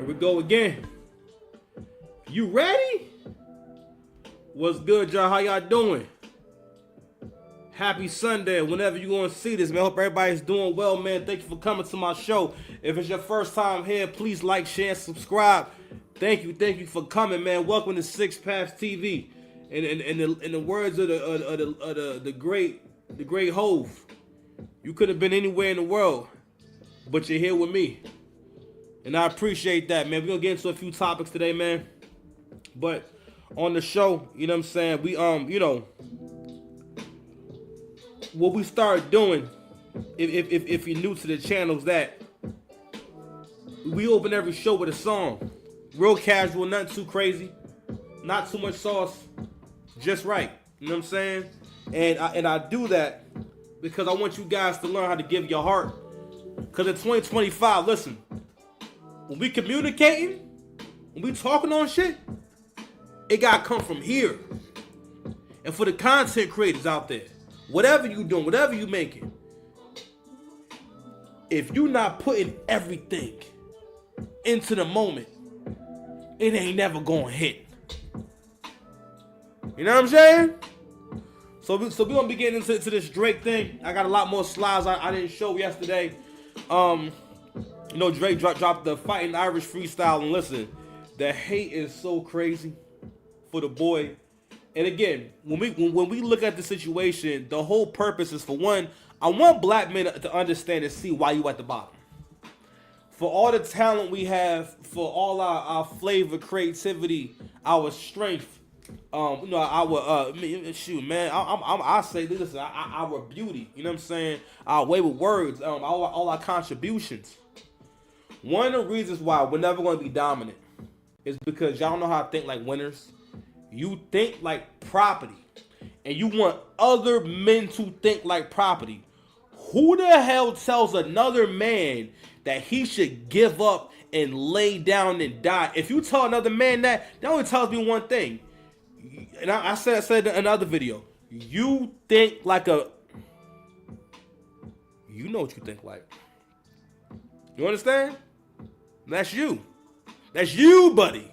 we go again. You ready? What's good, y'all? How y'all doing? Happy Sunday. Whenever you gonna see this, man. Hope everybody's doing well, man. Thank you for coming to my show. If it's your first time here, please like, share, and subscribe. Thank you for coming, man. Welcome to Six Paths TV. In the words of the great Hove, you could have been anywhere in the world, but you're here with me. And I appreciate that, man. We're gonna get into a few topics today, man. But on the show, you know what I'm saying? We what we started doing, if you're new to the channel, is that we open every show with a song. Real casual, nothing too crazy, not too much sauce, just right. You know what I'm saying? And I do that because I want you guys to learn how to give your heart. Because in 2025, listen, when we communicating, when we talking on shit, it gotta come from here. And for the content creators out there, whatever you doing, whatever you making, if you not putting everything into the moment, it ain't never gonna hit. You know what I'm saying? So we gonna be getting into this Drake thing. I got a lot more slides I didn't show yesterday. Drake dropped the Fighting Irish freestyle, and listen, the hate is so crazy for the boy. And again, when we look at the situation, the whole purpose is, for one, I want black men to understand and see why you at the bottom. For all the talent we have, for all our flavor, creativity, our strength, our I say this, our beauty, you know what I'm saying? Our way with words, all our contributions. One of the reasons why we're never going to be dominant is because y'all know how to think like winners. You think like property, and you want other men to think like property. Who the hell tells another man that he should give up and lay down and die? If you tell another man that only tells me one thing. And I said in another video, you think like you know what you think like. You understand? That's you. That's you, buddy.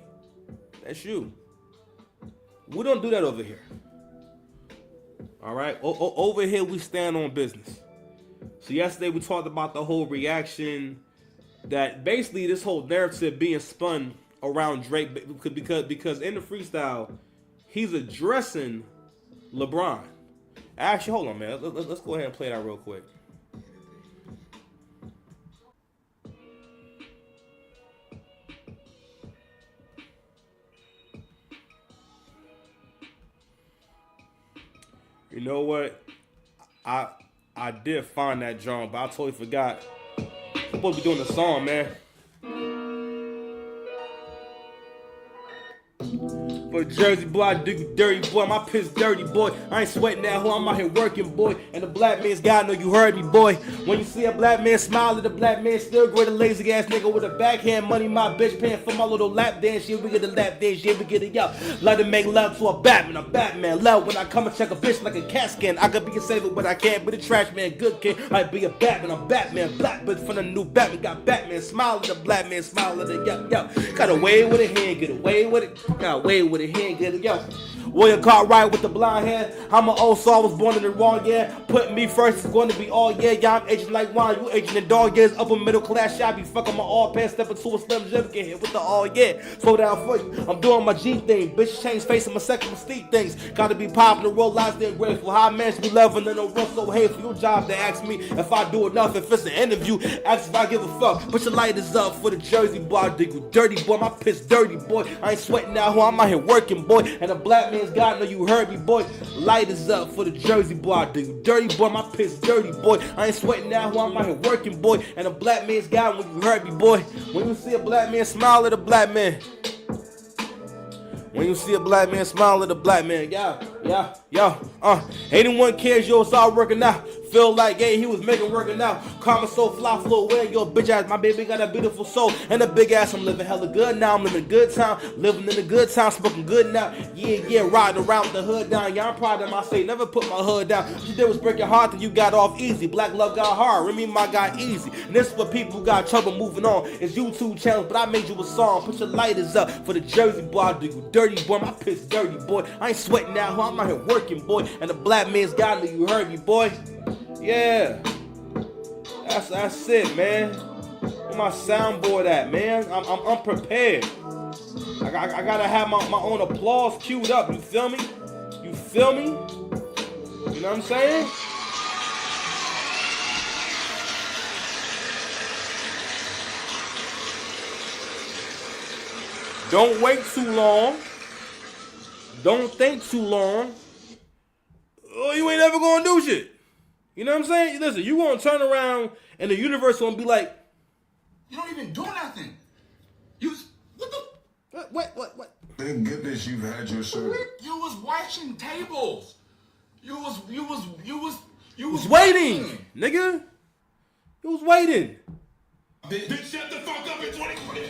That's you. We don't do that over here. All right? Over here, we stand on business. So yesterday, we talked about the whole reaction that basically this whole narrative being spun around Drake because in the freestyle, he's addressing LeBron. Actually, hold on, man. Let's go ahead and play that real quick. You know what? I did find that John, but I totally forgot. I'm supposed to be doing the song, man. For Jersey boy, I dig you dirty boy, my piss dirty boy. I ain't sweating that hoe, I'm out here working boy. And the black man's God, know you heard me boy. When you see a black man smile at the black man still great, a lazy ass nigga with a backhand money. My bitch paying for my little lap dance. Yeah, we get a lap dance, yeah, we get it up. Like to make love to a Batman love when I come and check a bitch like a cat scan. I could be a saver, but I can't be the trash man, good kid. I be a Batman, I'm Batman, black bitch from the new Batman. Got Batman, smile at the black man, smile at the yo. Got away with it, hand, get away with it. Got away with it. He ain't get it, yo. William Cartwright with the blonde hair. I'm an old soul, I was born in the wrong year. Put me first, it's going to be all year. Yeah, I'm aging like wine, you aging in dog years. Upper middle class, shot be fucking my all pants. Step into a slim jim, get hit with the all year. Slow down for you, I'm doing my G thing. Bitch change facing my sexual steep things. Gotta be popular, roll lives, then grateful. How man should be loving and no real so hateful. Your job to ask me if I do enough. If it's an interview, ask if I give a fuck. Put your lighters up for the Jersey boy. I dig you dirty boy, my piss dirty boy. I ain't sweating now, who I'm out here working boy. And a black man's God, know you heard me boy. Lighters up for the Jersey boy. I dig you dirty boy, my piss dirty boy. I ain't sweating now, who I'm out here working boy. And a black man's God, when you heard me boy. When you see a black man, smile at a black man. When you see a black man, smile at a black man. Yeah. 81 cares, yo, start working out. feel like, yeah, he was making working out. Karma so fly, flow away, yo, bitch ass, my baby got a beautiful soul and a big ass. I'm living hella good now, I'm living a good time, living in a good time, smoking good now. Yeah, riding around with the hood down. Yeah, I'm proud of my say, never put my hood down. You did was break your heart, then you got off easy. Black love got hard, Remy my got easy. And this is for people who got trouble moving on. It's YouTube channels, but I made you a song. Put your lighters up for the Jersey boy. I do you dirty boy, my piss dirty boy. I ain't sweating now, I'm out here working boy. And the black man's got me, you heard me boy. Yeah, that's it, man. Where my soundboard at, man? I'm unprepared. I gotta have my own applause queued up. You feel me? You feel me? You know what I'm saying? Don't wait too long. Don't think too long. Oh, you ain't never gonna do shit. You know what I'm saying? Listen, you gonna turn around and the universe gonna be like, you don't even do nothing. What the? What? Thank goodness you've had your service. You was washing tables. You was waiting, nigga. You was waiting. Bitch, shut the fuck up in 2020.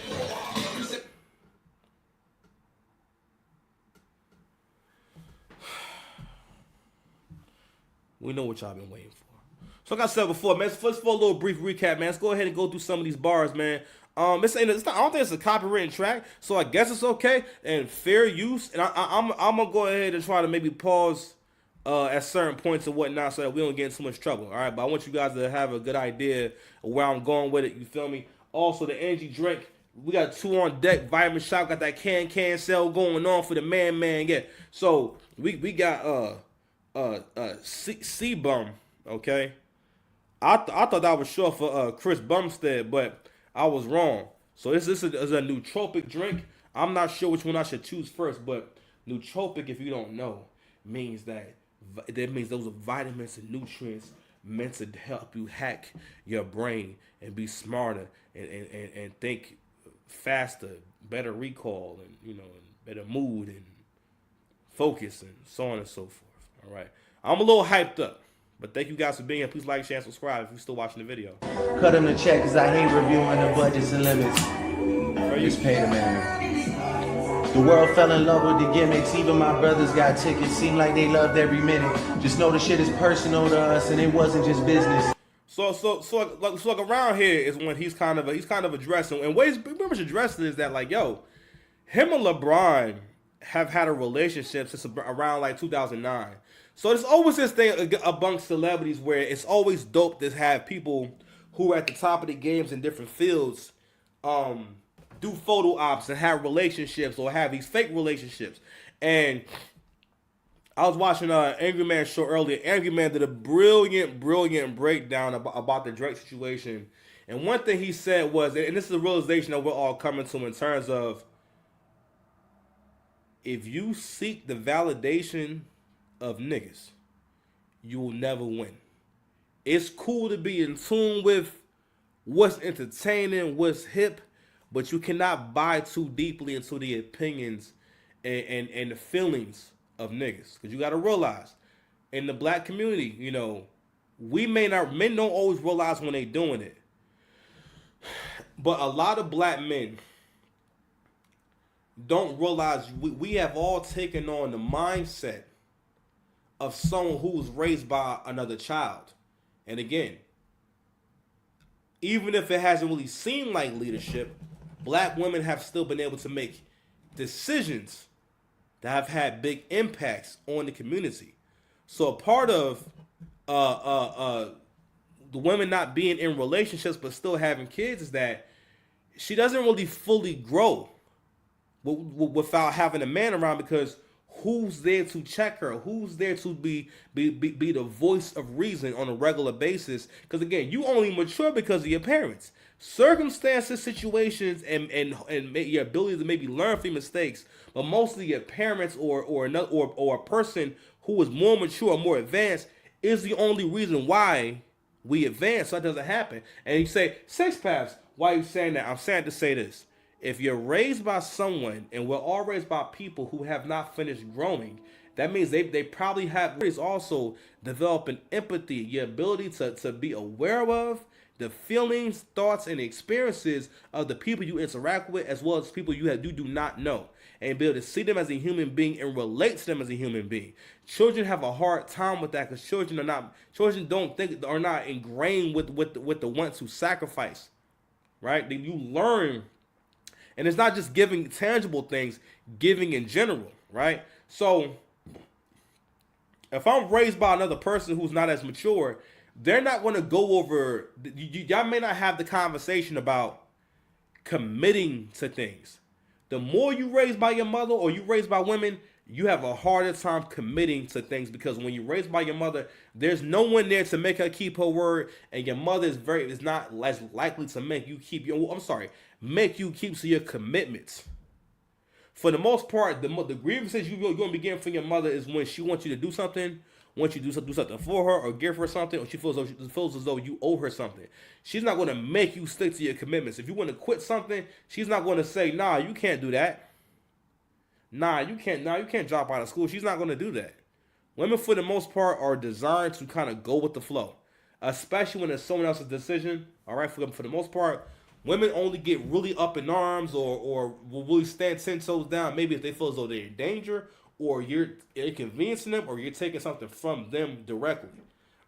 We know what y'all been waiting for. So like I said before, man, first for a little brief recap, man, let's go ahead and go through some of these bars, man. I don't think it's a copywritten track, so I guess it's okay and fair use. And I'm gonna go ahead and try to maybe pause at certain points and whatnot so that we don't get in too much trouble. All right, but I want you guys to have a good idea of where I'm going with it. You feel me? Also, the energy drink. We got 2 on deck. Vitamin Shop got that can sale going on for the man. Yeah. So we got C-Bum, okay? I thought that was short for Chris Bumstead, but I was wrong. So this is a nootropic drink. I'm not sure which one I should choose first, but nootropic, if you don't know, means that those are vitamins and nutrients meant to help you hack your brain and be smarter and think faster, better recall, and better mood and focus and so on and so forth. All right, I'm a little hyped up, but thank you guys for being here. Please like, share, and subscribe if you're still watching the video. Cut them the check, cause I hate reviewing the budgets and limits. Just pay the man. The world fell in love with the gimmicks. Even my brothers got tickets. Seemed like they loved every minute. Just know the shit is personal to us, and it wasn't just business. So like around here is when he's kind of addressing, and ways pretty much addressing is that, like, yo, him and LeBron have had a relationship since around like 2009. So there's always this thing amongst celebrities where it's always dope to have people who are at the top of the games in different fields do photo ops and have relationships or have these fake relationships. And I was watching Angry Man show earlier. Angry Man did a brilliant breakdown about the Drake situation. And one thing he said was, and this is a realization that we're all coming to in terms of, if you seek the validation of niggas, you will never win. It's cool to be in tune with what's entertaining, what's hip, but you cannot buy too deeply into the opinions and the feelings of niggas. Because you got to realize, in the black community, men don't always realize when they doing it. But a lot of black men don't realize we have all taken on the mindset of someone who was raised by another child. And again, even if it hasn't really seemed like leadership, black women have still been able to make decisions that have had big impacts on the community. So a part of the women not being in relationships but still having kids is that she doesn't really fully grow without having a man around, because who's there to check her? Who's there to be the voice of reason on a regular basis? Because again, you only mature because of your parents. Circumstances, situations, and your ability to maybe learn from mistakes, but mostly your parents or a person who is more mature or more advanced is the only reason why we advance. So that doesn't happen. And you say, Six Paths, why are you saying that? I'm saying to say this. If you're raised by someone, and we're all raised by people who have not finished growing, That means they probably have is also developing empathy, your ability to be aware of the feelings, thoughts, and experiences of the people you interact with, as well as people you do not know, and be able to see them as a human being and relate to them as a human being. Children have a hard time with that because children don't think are not ingrained with the want to sacrifice, right? Then you learn, and it's not just giving tangible things, giving in general, right? So if I'm raised by another person who's not as mature, they're not going to go over. Y'all may not have the conversation about committing to things. The more you raised by your mother or you raised by women, you have a harder time committing to things because when you're raised by your mother, there's no one there to make her keep her word, and your mother is not less likely to make you keep to your commitments. For the most part, the grievances you're going to be getting from your mother is when she wants you to do something, wants you to do something for her or give her something, or she feels as though you owe her something. She's not going to make you stick to your commitments. If you want to quit something, she's not going to say, nah, you can't do that. Nah, you can't drop out of school. She's not going to do that. Women, for the most part, are designed to kind of go with the flow, especially when it's someone else's decision. All right, for the most part, women only get really up in arms or will really stand 10 toes down maybe if they feel as though they're in danger or you're inconveniencing them or you're taking something from them directly.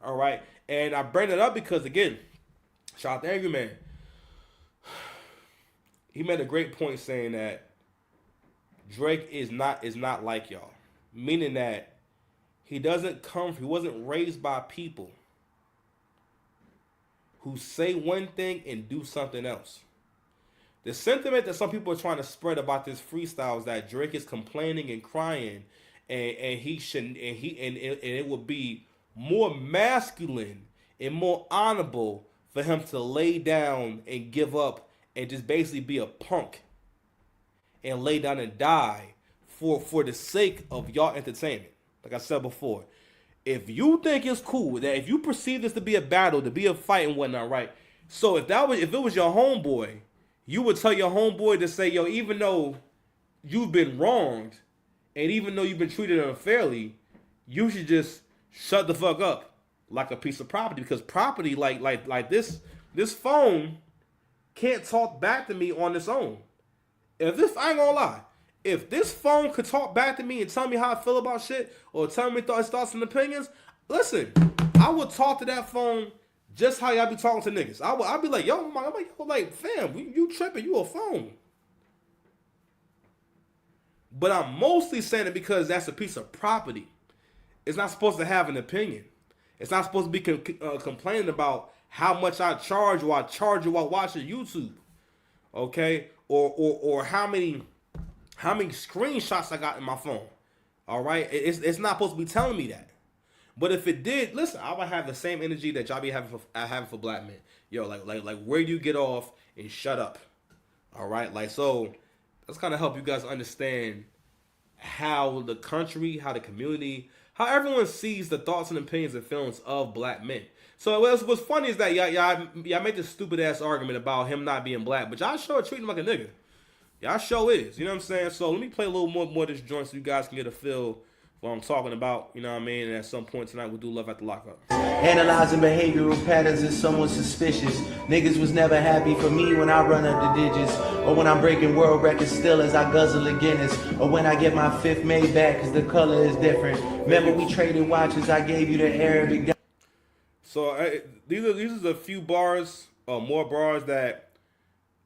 All right, and I bring it up because, again, shout out to Angry Man. He made a great point saying that Drake is not like y'all, meaning that he wasn't raised by people who say one thing and do something else. The sentiment that some people are trying to spread about this freestyle is that Drake is complaining and crying, and he shouldn't, and it would be more masculine and more honorable for him to lay down and give up and just basically be a punk and lay down and die for the sake of y'all entertainment. Like I said before, if you think it's cool, that if you perceive this to be a battle, to be a fight and whatnot, right? So if it was your homeboy, you would tell your homeboy to say, yo, even though you've been wronged and even though you've been treated unfairly, you should just shut the fuck up like a piece of property, because property like this phone can't talk back to me on its own. I ain't gonna lie, if this phone could talk back to me and tell me how I feel about shit or tell me its thoughts and opinions, listen, I would talk to that phone just how y'all be talking to niggas. I'd be like, yo, fam, you tripping, you a phone. But I'm mostly saying it because that's a piece of property. It's not supposed to have an opinion. It's not supposed to be complaining about how much I charge or I charge you while watching YouTube. Okay? Or how many screenshots I got in my phone. All right? It's not supposed to be telling me that. But if it did, listen, I would have the same energy that y'all be having for black men. Yo, like where do you get off and shut up? All right? So let's kind of help you guys understand how the country, how the community, how everyone sees the thoughts and opinions and feelings of black men. So what's funny is that y'all made this stupid ass argument about him not being black, but y'all sure treat him like a nigga. Y'all sure is. You know what I'm saying? So let me play a little more of this joint so you guys can get a feel of what I'm talking about. You know what I mean? And at some point tonight, we'll do Love at the Lockup. Analyzing behavioral patterns is somewhat suspicious. Niggas was never happy for me when I run up the digits, or when I'm breaking world records still as I guzzle a Guinness, or when I get my fifth made back cause the color is different. Remember we traded watches, I gave you the Arabic. So these are a few bars, more bars that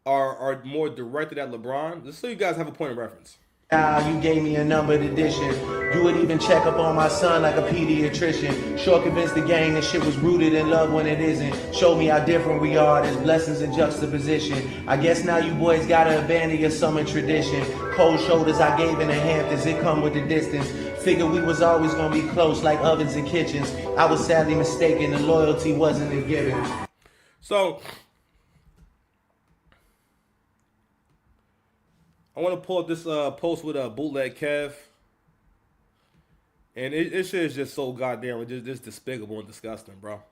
are more directed at LeBron, just so you guys have a point of reference. You gave me a numbered edition. You would even check up on my son like a pediatrician. Sure convinced the gang that shit was rooted in love when it isn't. Showed me how different we are, there's blessings in juxtaposition. I guess now you boys gotta abandon your summer tradition. Cold shoulders I gave in the Hamptons, it come with the distance. Figured we was always gonna be close like ovens and kitchens. I was sadly mistaken, the loyalty wasn't a given. So I want to pull up this post with a bootleg Kev, and it shit is just so goddamn just despicable and disgusting, bro.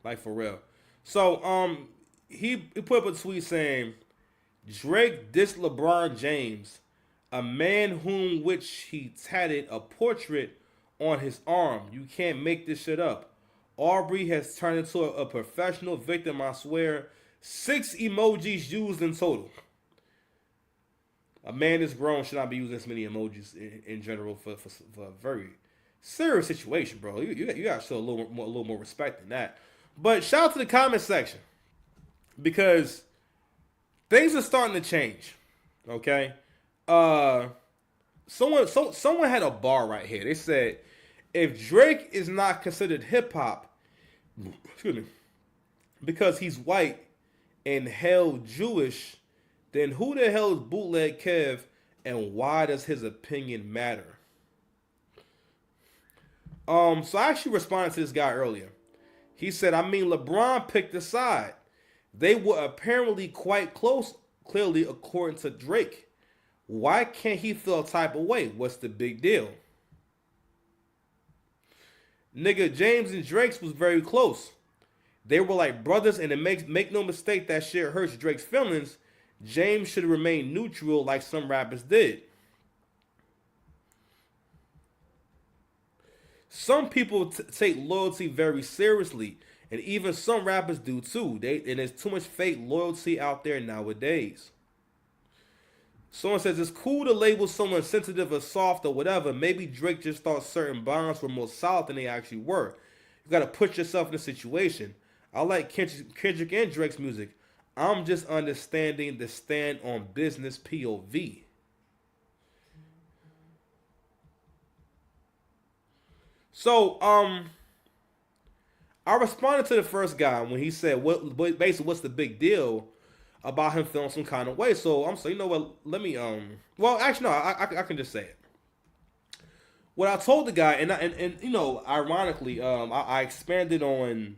Like for real. So he put up a tweet saying Drake dissed LeBron James A man whom which he tatted a portrait on his arm. You can't make this shit up. Aubrey has turned into a professional victim, I swear. 6 emojis used in total. A man that's grown should not be using this many emojis in general for a very serious situation, bro. You got to show a little more respect than that. But shout out to the comment section because things are starting to change. Okay, someone had a bar right here. They said if Drake is not considered hip hop, excuse me, because he's white and hell Jewish, then who the hell is Bootleg Kev and why does his opinion matter? So I actually responded to this guy earlier. He said, I mean, LeBron picked a side. They were apparently quite close, clearly, according to Drake. Why can't he feel a type of way? What's the big deal? Nigga, James and Drake's was very close. They were like brothers, and it make no mistake that shit hurts Drake's feelings. James should remain neutral like some rappers did. Some people take loyalty very seriously, and even some rappers do too. And there's too much fake loyalty out there nowadays. Someone says it's cool to label someone sensitive or soft or whatever. Maybe Drake just thought certain bonds were more solid than they actually were. You gotta put yourself in a situation. I like Kendrick and Drake's music. I'm just understanding the stand on business POV. So, I responded to the first guy when he said, basically, what's the big deal about him feeling some kind of way? So, I'm saying, you know what, let me, well, actually, no, I can just say it. What I told the guy, and you know, ironically, I expanded on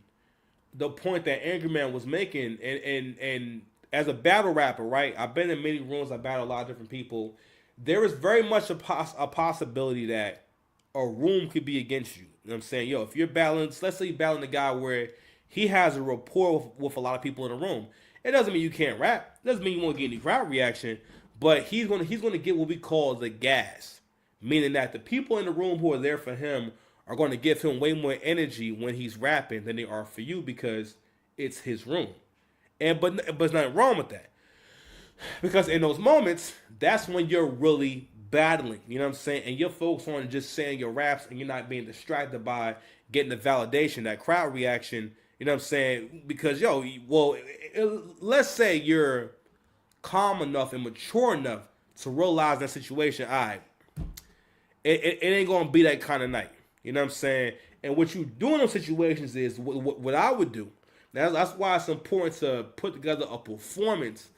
the point that Angry Man was making, and as a battle rapper, right, I've been in many rooms, I battle a lot of different people. There is very much a possibility that a room could be against you. You know what I'm saying? Yo, if you're battling, let's say you're battling a guy where he has a rapport with a lot of people in the room. It doesn't mean you can't rap. It doesn't mean you won't get any crowd reaction. But he's gonna get what we call the gas. Meaning that the people in the room who are there for him are going to give him way more energy when he's rapping than they are for you because it's his room. But there's nothing wrong with that. Because in those moments, that's when you're really battling, you know what I'm saying? And you're focused on just saying your raps and you're not being distracted by getting the validation, that crowd reaction, you know what I'm saying? Because, let's say you're calm enough and mature enough to realize that situation, all right, it ain't going to be that kind of night, you know what I'm saying? And what you do in those situations is what I would do. That's why it's important to put together a performance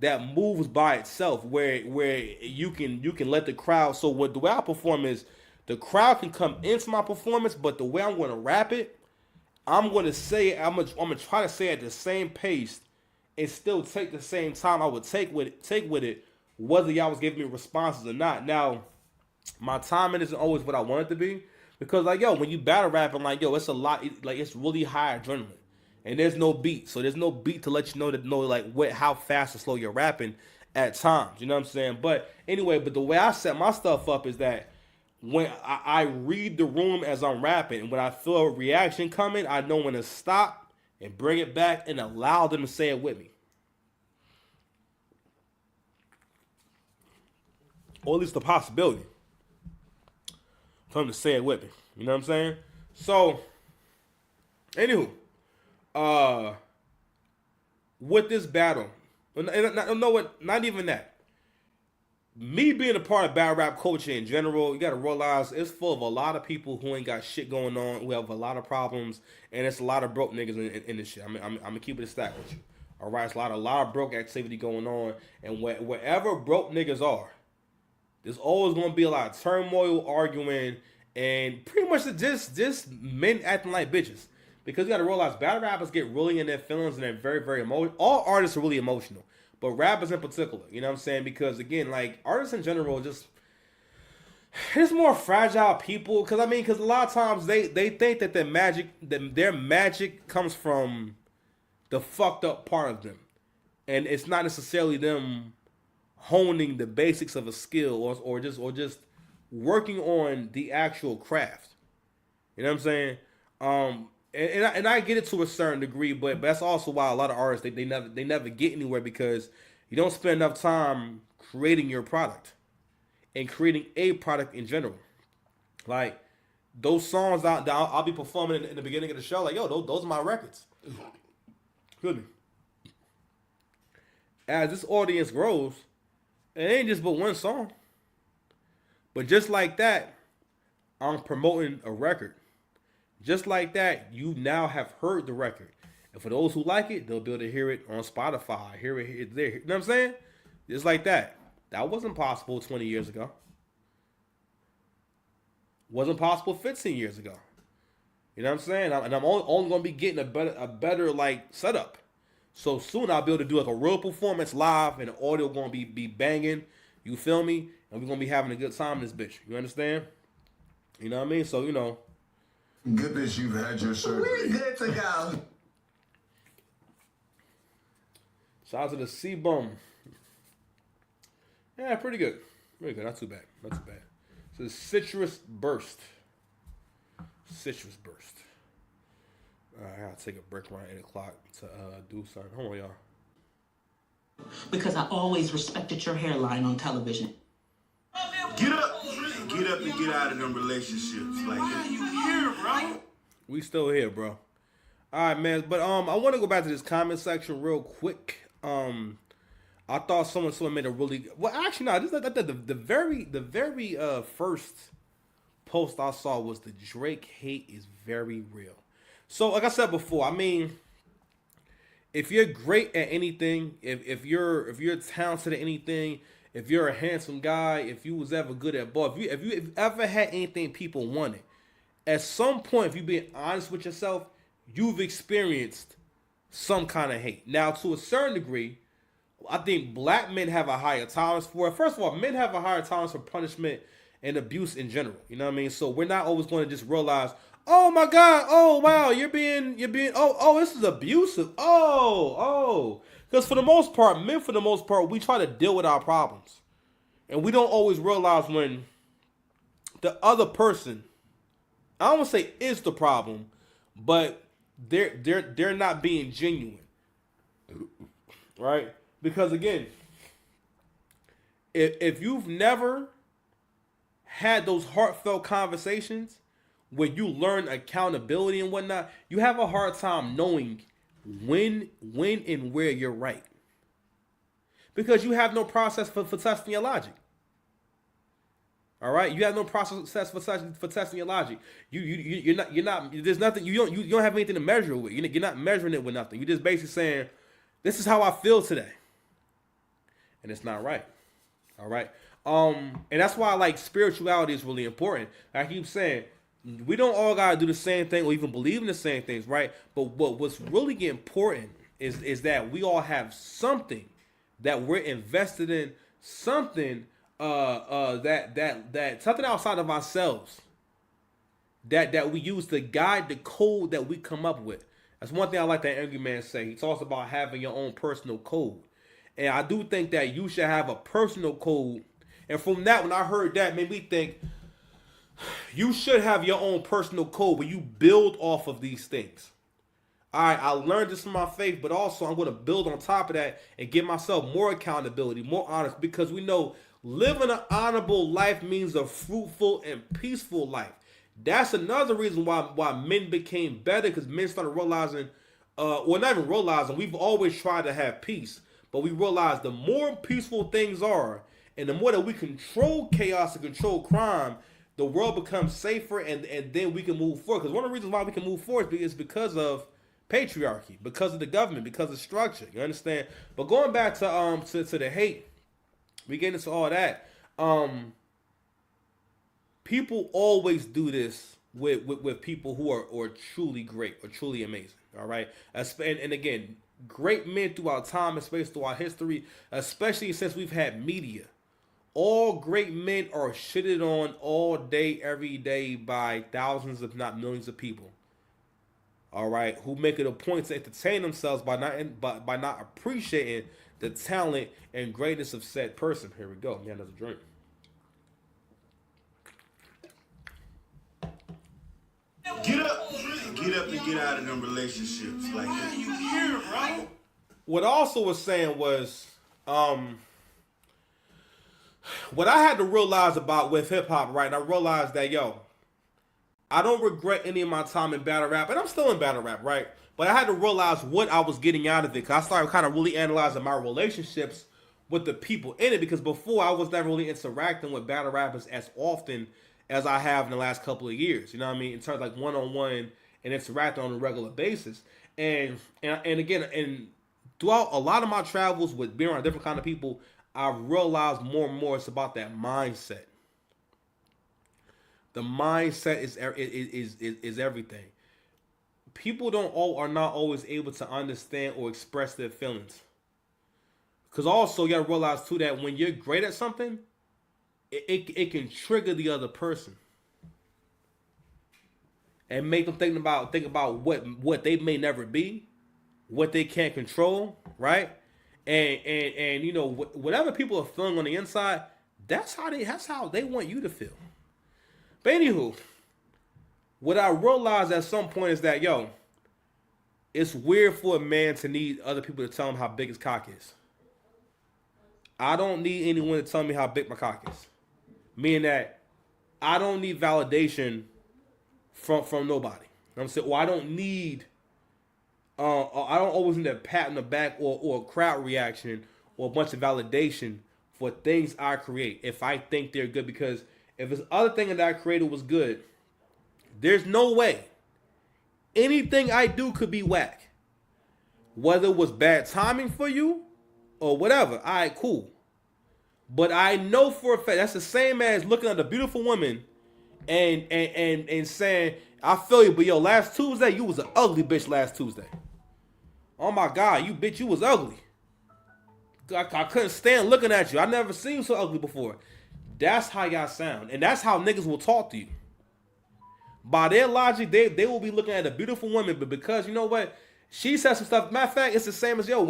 that moves by itself, where you can let the crowd. So the way I perform is the crowd can come into my performance, but the way I'm going to rap it, I'm going to say I'm gonna try to say at the same pace and still take the same time I would take with it, whether y'all was giving me responses or not. Now, my timing isn't always what I want it to be because when you battle rapping, it's a lot, it's really high adrenaline. And there's no beat, so there's no beat to let you know how fast or slow you're rapping at times. You know what I'm saying? But anyway, the way I set my stuff up is that when I read the room as I'm rapping, and when I feel a reaction coming, I know when to stop and bring it back and allow them to say it with me, or at least the possibility for them to say it with me. You know what I'm saying? So, anywho. With this battle, not even that. Me being a part of battle rap culture in general, you gotta realize it's full of a lot of people who ain't got shit going on, who have a lot of problems, and it's a lot of broke niggas in this shit. I'm gonna keep it a stack with you. All right, it's a lot of broke activity going on, and wherever broke niggas are, there's always gonna be a lot of turmoil, arguing, and pretty much just men acting like bitches. Because you got to realize battle rappers get really in their feelings and they're very, very emotional. All artists are really emotional, but rappers in particular, you know what I'm saying? Because again, artists in general just more fragile people. Because a lot of times they think that their magic comes from the fucked up part of them, and it's not necessarily them honing the basics of a skill or just working on the actual craft. You know what I'm saying? And I get it to a certain degree, but that's also why a lot of artists they never get anywhere because you don't spend enough time creating your product and creating a product in general. Like those songs that I'll be performing in the beginning of the show, like yo, those are my records. Excuse me. As this audience grows, it ain't just but one song. But just like that, I'm promoting a record. Just like that, you now have heard the record. And for those who like it, they'll be able to hear it on Spotify, hear it there. You know what I'm saying? Just like that. That wasn't possible 20 years ago. Wasn't possible 15 years ago. You know what I'm saying? And I'm only going to be getting a better like setup. So soon I'll be able to do like a real performance live and the audio going to be banging. You feel me? And we're going to be having a good time in this bitch. You understand? You know what I mean? So, you know. Good bitch, you've had your surgery. We good to go. Shout out to the C-Bum. Yeah, pretty good. Pretty good. Not too bad. Not too bad. So the Citrus Burst. Citrus Burst. I gotta take a break around 8 o'clock to do something. Hold on, y'all. Because I always respected your hairline on television. Get up. Get up and get out of them relationships. Like, why are you here, bro? We still here, bro. All right, man. But I want to go back to this comment section real quick. I thought someone made a really well. Actually, no. This the very first post I saw was the Drake hate is very real. So, like I said before, I mean, if you're great at anything, if you're talented at anything, if you're a handsome guy, if you was ever good at ball, if you ever had anything people wanted, at some point, if you're being honest with yourself, you've experienced some kind of hate. Now, to a certain degree, I think black men have a higher tolerance for it. First of all, men have a higher tolerance for punishment and abuse in general. You know what I mean? So we're not always going to just realize, oh my God, oh wow, you're being, this is abusive. Because for the most part, men for the most part, we try to deal with our problems. And we don't always realize when the other person, I don't want to say is the problem, but they're not being genuine. Right? Because again, if you've never had those heartfelt conversations where you learn accountability and whatnot, you have a hard time knowing when and where you're right. Because you have no process for testing your logic. All right, you have no process for testing your logic. You're not. There's nothing. You don't have anything to measure it with. You're not measuring it with nothing. You're just basically saying, this is how I feel today, and it's not right. All right. And that's why like spirituality is really important. I keep saying, we don't all gotta do the same thing or even believe in the same things, right? But what's really important is that we all have something that we're invested in, something that something outside of ourselves that we use to guide the code that we come up with. That's one thing I like that Angry Man say. He talks about having your own personal code. And I do think that you should have a personal code. And from that, when I heard that, made me think you should have your own personal code where you build off of these things. All right, I learned this from my faith, but also I'm going to build on top of that and give myself more accountability, more honest, because we know living an honorable life means a fruitful and peaceful life. That's another reason why men became better, because men started realizing, well, not even realizing, we've always tried to have peace, but we realize the more peaceful things are, and the more that we control chaos and control crime, the world becomes safer, and then we can move forward. Because one of the reasons why we can move forward is because of patriarchy, because of the government, because of structure. You understand? But going back to the hate, we get into all that. People always do this with people who are truly great or truly amazing. All right, and again, great men throughout time and space, throughout history, especially since we've had media. All great men are shitted on all day, every day by thousands, if not millions of people. All right, who make it a point to entertain themselves by not appreciating the talent and greatness of said person. Here we go. Yeah, another drink. Get up and get out of them relationships. Like, why are you here, bro? What I also was saying was, what I had to realize about with hip hop, right? And I realized that, I don't regret any of my time in battle rap, and I'm still in battle rap, right? But I had to realize what I was getting out of it, because I started kind of really analyzing my relationships with the people in it, because before I was never really interacting with battle rappers as often as I have in the last couple of years. You know what I mean? In terms of like one-on-one and interacting on a regular basis. And again, throughout a lot of my travels with being around different kind of people, I realized more and more it's about that mindset. The mindset is everything. People are not always able to understand or express their feelings. Because also you gotta realize too that when you're great at something, it can trigger the other person and make them think about what they may never be, what they can't control, right? And you know, whatever people are feeling on the inside, that's how they want you to feel. But anywho, what I realized at some point is that it's weird for a man to need other people to tell him how big his cock is. I don't need anyone to tell me how big my cock is. Meaning that I don't need validation from nobody. You know what I'm saying? Or I don't need I don't always need a pat on the back or a crowd reaction or a bunch of validation for things I create if I think they're good. Because if this other thing that I created was good, there's no way anything I do could be whack. Whether it was bad timing for you or whatever. All right, cool. But I know for a fact that's the same as looking at a beautiful woman and saying, I feel you, but last Tuesday you was an ugly bitch last Tuesday. Oh my God, you was ugly. I couldn't stand looking at you. I never seen you so ugly before. That's how y'all sound. And that's how niggas will talk to you. By their logic, they will be looking at a beautiful woman, but because you know what? She said some stuff. Matter of fact, it's the same as no,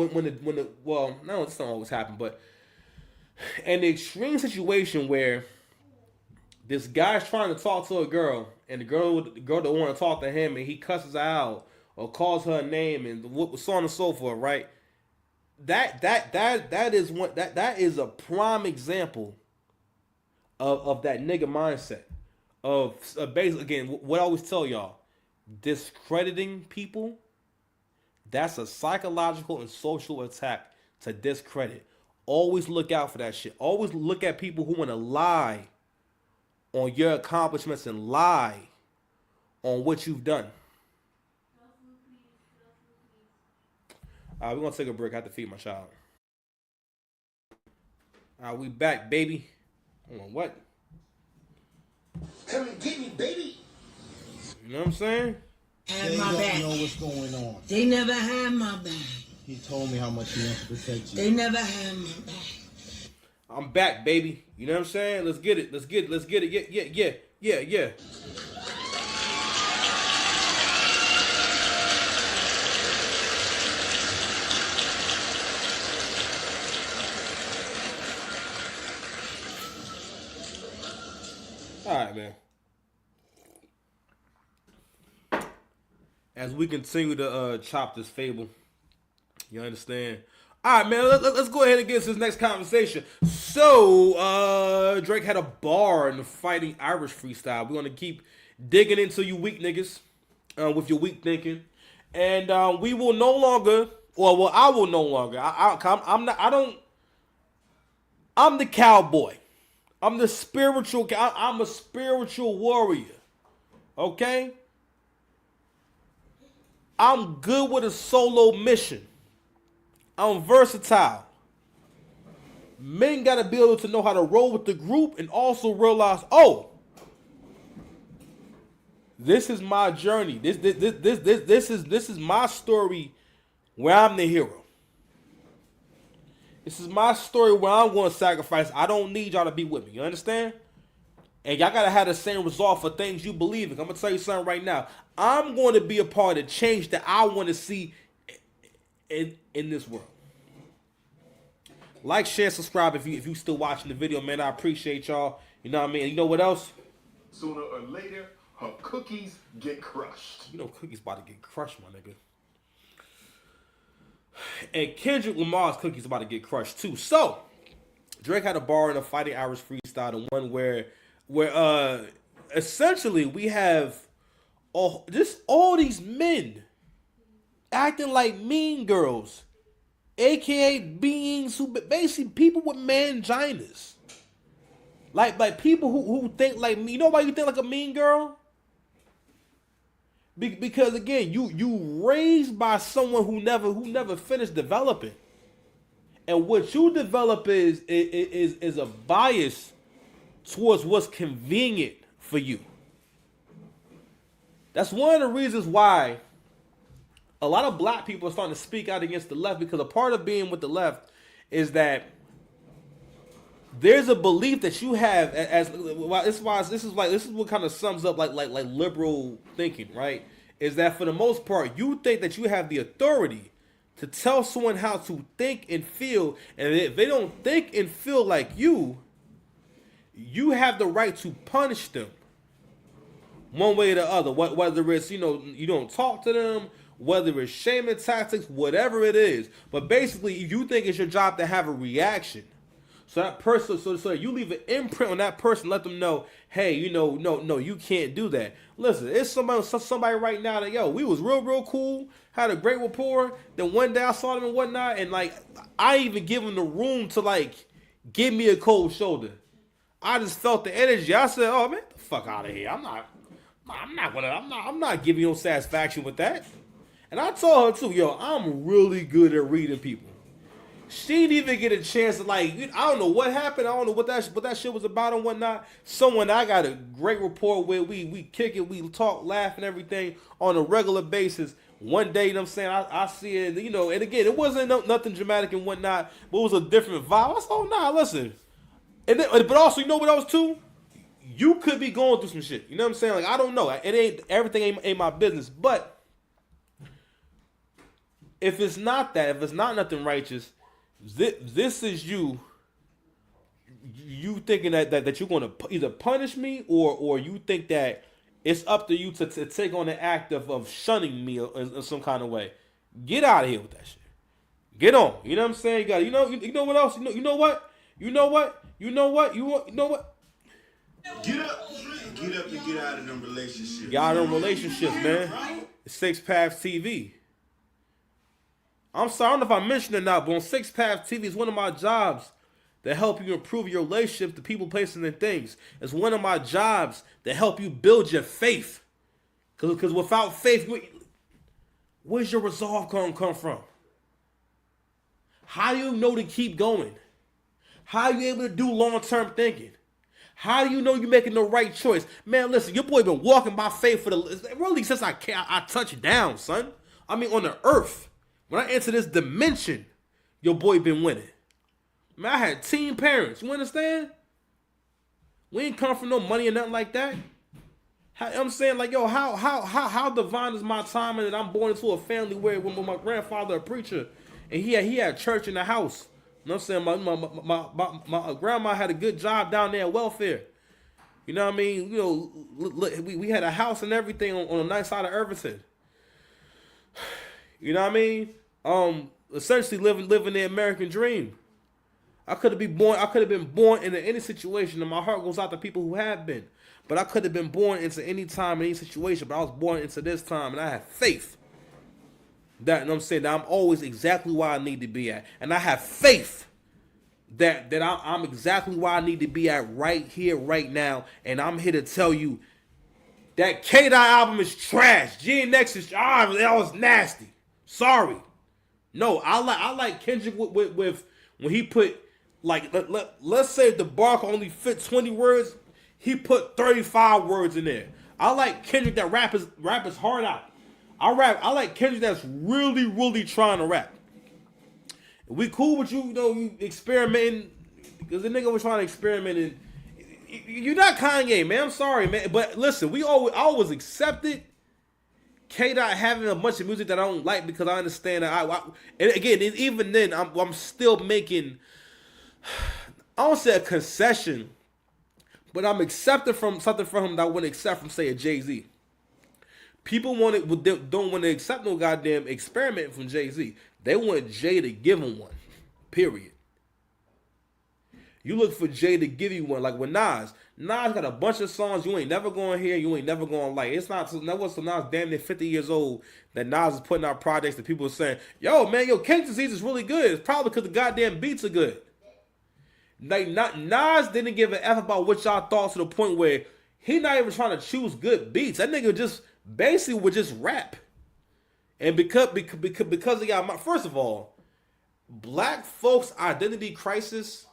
this don't always happen, but in the extreme situation where this guy's trying to talk to a girl, and the girl don't want to talk to him, and he cusses her out or calls her a name and so on and so forth, right? That is a prime example of that nigga mindset of basically, again, what I always tell y'all, discrediting people. That's a psychological and social attack to discredit. Always look out for that shit. Always look at people who want to lie on your accomplishments and lie on what you've done. We're going to take a break. I have to feed my child. We back, baby. Hold on, what? Come and get me, baby. You know what I'm saying? They don't know what's going on. They never had my back. He told me how much he wants to protect you. They never had my back. I'm back, baby. You know what I'm saying? Let's get it. Yeah. All right, man. As we continue to chop this fable, you understand? All right, man, let's go ahead and get into this next conversation. So, Drake had a bar in the Fighting Irish freestyle. We're going to keep digging into you weak niggas with your weak thinking. And we will no longer, I will no longer. I'm the cowboy. I'm the spiritual, I'm a spiritual warrior. Okay? I'm good with a solo mission. I'm versatile. Men gotta be able to know how to roll with the group and also realize, this is my journey. This is my story where I'm the hero. This is my story where I'm going to sacrifice. I don't need y'all to be with me. You understand? And y'all gotta have the same resolve for things you believe in. I'm gonna tell you something right now. I'm going to be a part of change that I want to see in this world. Like, share, subscribe if you still watching the video, man. I appreciate y'all. You know what I mean? You know what else? Sooner or later, her cookies get crushed. You know cookies about to get crushed, my nigga. And Kendrick Lamar's cookies about to get crushed too. So Drake had a bar in a Fighting Irish freestyle, the one where essentially we have just all these men acting like mean girls, aka beings who basically people with manginas. Like people who think like me. You know why you think like a mean girl? Because again, you raised by someone who never finished developing, and what you develop is a bias towards what's convenient for you. That's one of the reasons why a lot of black people are starting to speak out against the left, because a part of being with the left is that there's a belief that you have as this is what kind of sums up like liberal thinking, right? Is that for the most part you think that you have the authority to tell someone how to think and feel, and if they don't think and feel like you have the right to punish them one way or the other. Whether it's you don't talk to them, whether it's shaming tactics, whatever it is. But basically, you think it's your job to have a reaction. So that person, so you leave an imprint on that person, let them know, hey, no, you can't do that. Listen, it's somebody right now that, we was real cool, had a great rapport. Then one day I saw them and whatnot, and like I even give them the room to like give me a cold shoulder. I just felt the energy. I said, oh man, get the fuck out of here. I'm not giving you no satisfaction with that. And I told her too, I'm really good at reading people. She didn't even get a chance to I don't know what happened. I don't know what that shit was about and whatnot. Someone I got a great rapport with. We kick it, we talk, laugh, and everything on a regular basis. One day, I see it, and again, it wasn't nothing dramatic and whatnot, but it was a different vibe. I said, oh nah, listen. And then, but also, you know what else too? You could be going through some shit. You know what I'm saying? Like, I don't know. Everything ain't my business. But if it's not nothing righteous, this is you thinking that you're going to either punish me or you think that it's up to you to take on the act of shunning me in some kind of way. Get out of here with that shit. Get on. You know what I'm saying? You got you know what else? You know what? Get up and get out of them relationships. Get out of them relationships, man. It's Six Paths TV. I'm sorry, I don't know if I mentioned it or not, but on Six Paths TV is one of my jobs to help you improve your relationship to people, places, and things. It's one of my jobs to help you build your faith. Because without faith, where's your resolve come from? How do you know to keep going? How are you able to do long-term thinking? How do you know you're making the right choice? Man, listen, your boy been walking by faith really since I touched down, son. I mean, on the earth. When I enter this dimension, your boy been winning. Man, I had teen parents. You understand? We ain't come from no money or nothing like that. I'm saying, like, how divine is my time, and that I'm born into a family where my grandfather a preacher, and he had church in the house. You know what I'm saying? My grandma had a good job down there at welfare. You know what I mean? We had a house and everything on the nice side of Irvington. You know what I mean? Essentially living the American dream. I could have been born into any situation, and my heart goes out to people who have been. But I could have been born into any time, any situation, but I was born into this time, and I have faith. That, you know what I'm saying, that I'm always exactly where I need to be at. And I have faith that I'm exactly where I need to be at right here, right now. And I'm here to tell you that K-Dot album is trash. GNX is, that was nasty. Sorry. No, I like Kendrick with when he put, like, let's say if the bar can only fit 20 words, he put 35 words in there. I like Kendrick that rap his heart out. I like Kendrick that's really, really trying to rap. We cool with you experimenting, because the nigga was trying to experiment, and you're not Kanye, man. I'm sorry, man. But listen, I always accepted K-Dot having a bunch of music that I don't like, because I understand that and again, even then, I'm still making I don't say a concession, but I'm accepting from something from him that I wouldn't accept from, say, a Jay-Z. People don't want to accept no goddamn experiment from Jay-Z. They want Jay to give them one. Period. You look for Jay to give you one. Like with Nas. Nas got a bunch of songs you ain't never going to hear, you ain't never going to like. It's not, that was so Nas damn near 50 years old that Nas is putting out projects that people are saying, yo, man, yo, King Disease is really good. It's probably because the goddamn beats are good. Like, Nas didn't give an F about what y'all thought to the point where he not even trying to choose good beats. That nigga just basically would just rap. And because he got, first of all, black folks' identity crisis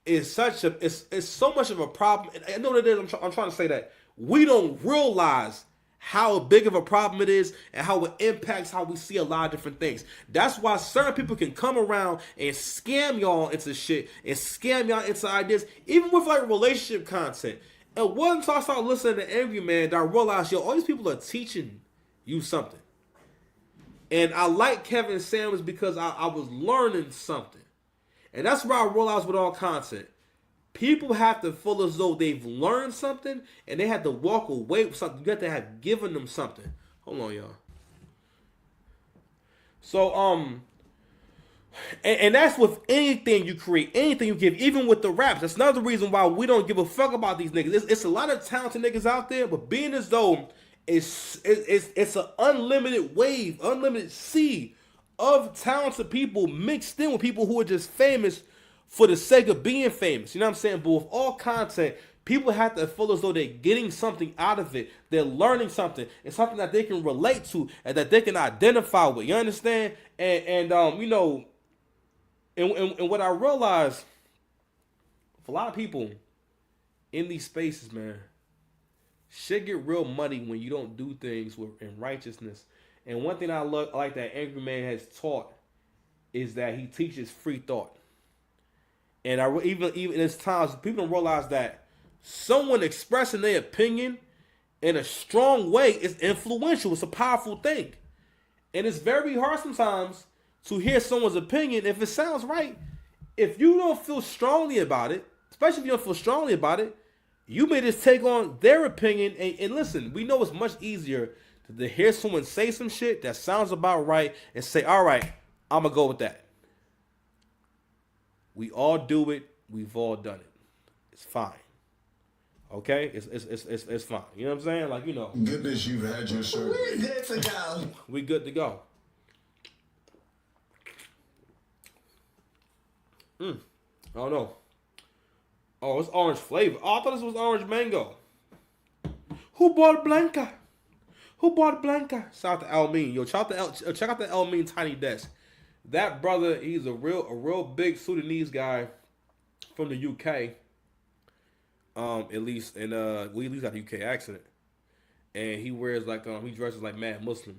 is it's so much of a problem. And I know what it is. I'm trying to say that we don't realize how big of a problem it is and how it impacts how we see a lot of different things. That's why certain people can come around and scam y'all into shit and scam y'all into ideas, even with like relationship content. And once I started listening to Angry Man, that I realized, yo, all these people are teaching you something. And I like Kevin Samuels because I was learning something. And that's where I realized with all content, people have to feel as though they've learned something and they have to walk away with something. You have to have given them something. Hold on, y'all. So, and that's with anything you create, anything you give, even with the raps. That's another reason why we don't give a fuck about these niggas. It's a lot of talented niggas out there, but being as though it's an unlimited wave, unlimited sea of talented people mixed in with people who are just famous for the sake of being famous. You know what I'm saying? But with all content, people have to feel as though they're getting something out of it. They're learning something. It's something that they can relate to and that they can identify with. You understand? And you know, and what I realized, for a lot of people in these spaces, man, shit get real muddy when you don't do things in righteousness. And one thing I like that Angry Man has taught is that he teaches free thought. And even there's times people don't realize that someone expressing their opinion in a strong way is influential. It's a powerful thing. And it's very hard sometimes to hear someone's opinion if it sounds right. If you don't feel strongly about it, especially if you don't feel strongly about it, you may just take on their opinion. And listen, we know it's much easier to hear someone say some shit that sounds about right and say, all right, I'm going to go with that. We all do it. We've all done it. It's fine. Okay? It's fine. You know what I'm saying? Like, you know. Goodness, you've had your surgery. We're good to go. We good to go. I don't know. Oh, it's orange flavor. Oh, I thought this was orange mango. Who bought Blanca? Who bought Blanca? Shout out to Elmine. Yo, check out the Elmine Tiny Desk. That brother, he's a real big Sudanese guy from the UK. At least, and we at least got a UK accent. And he wears like he dresses like mad Muslim.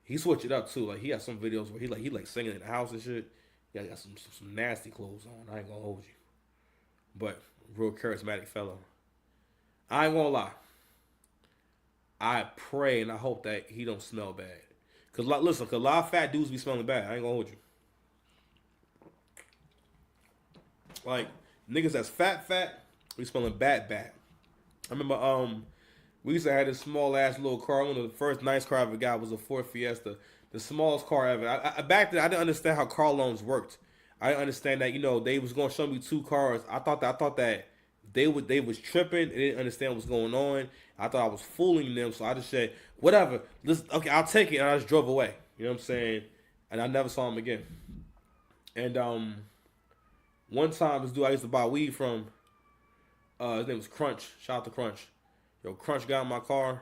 He switched it up too. Like he has some videos where he like singing in the house and shit. He got some nasty clothes on. I ain't gonna hold you. But real charismatic fellow. I ain't gonna lie. I pray and I hope that he don't smell bad. Cause listen, a lot of fat dudes be smelling bad. I ain't gonna hold you. Like niggas that's fat, we smelling bad. I remember we used to have this small ass little car. One of the first nice car I ever got was a Ford Fiesta, the smallest car ever. Back then I didn't understand how car loans worked. I didn't understand that they was gonna show me two cars. I thought that they was tripping. They didn't understand what's going on. I thought I was fooling them, so I just said, whatever. Okay, I'll take it, and I just drove away. You know what I'm saying? And I never saw him again. And one time, this dude I used to buy weed from, his name was Crunch. Shout out to Crunch. Yo, Crunch got in my car.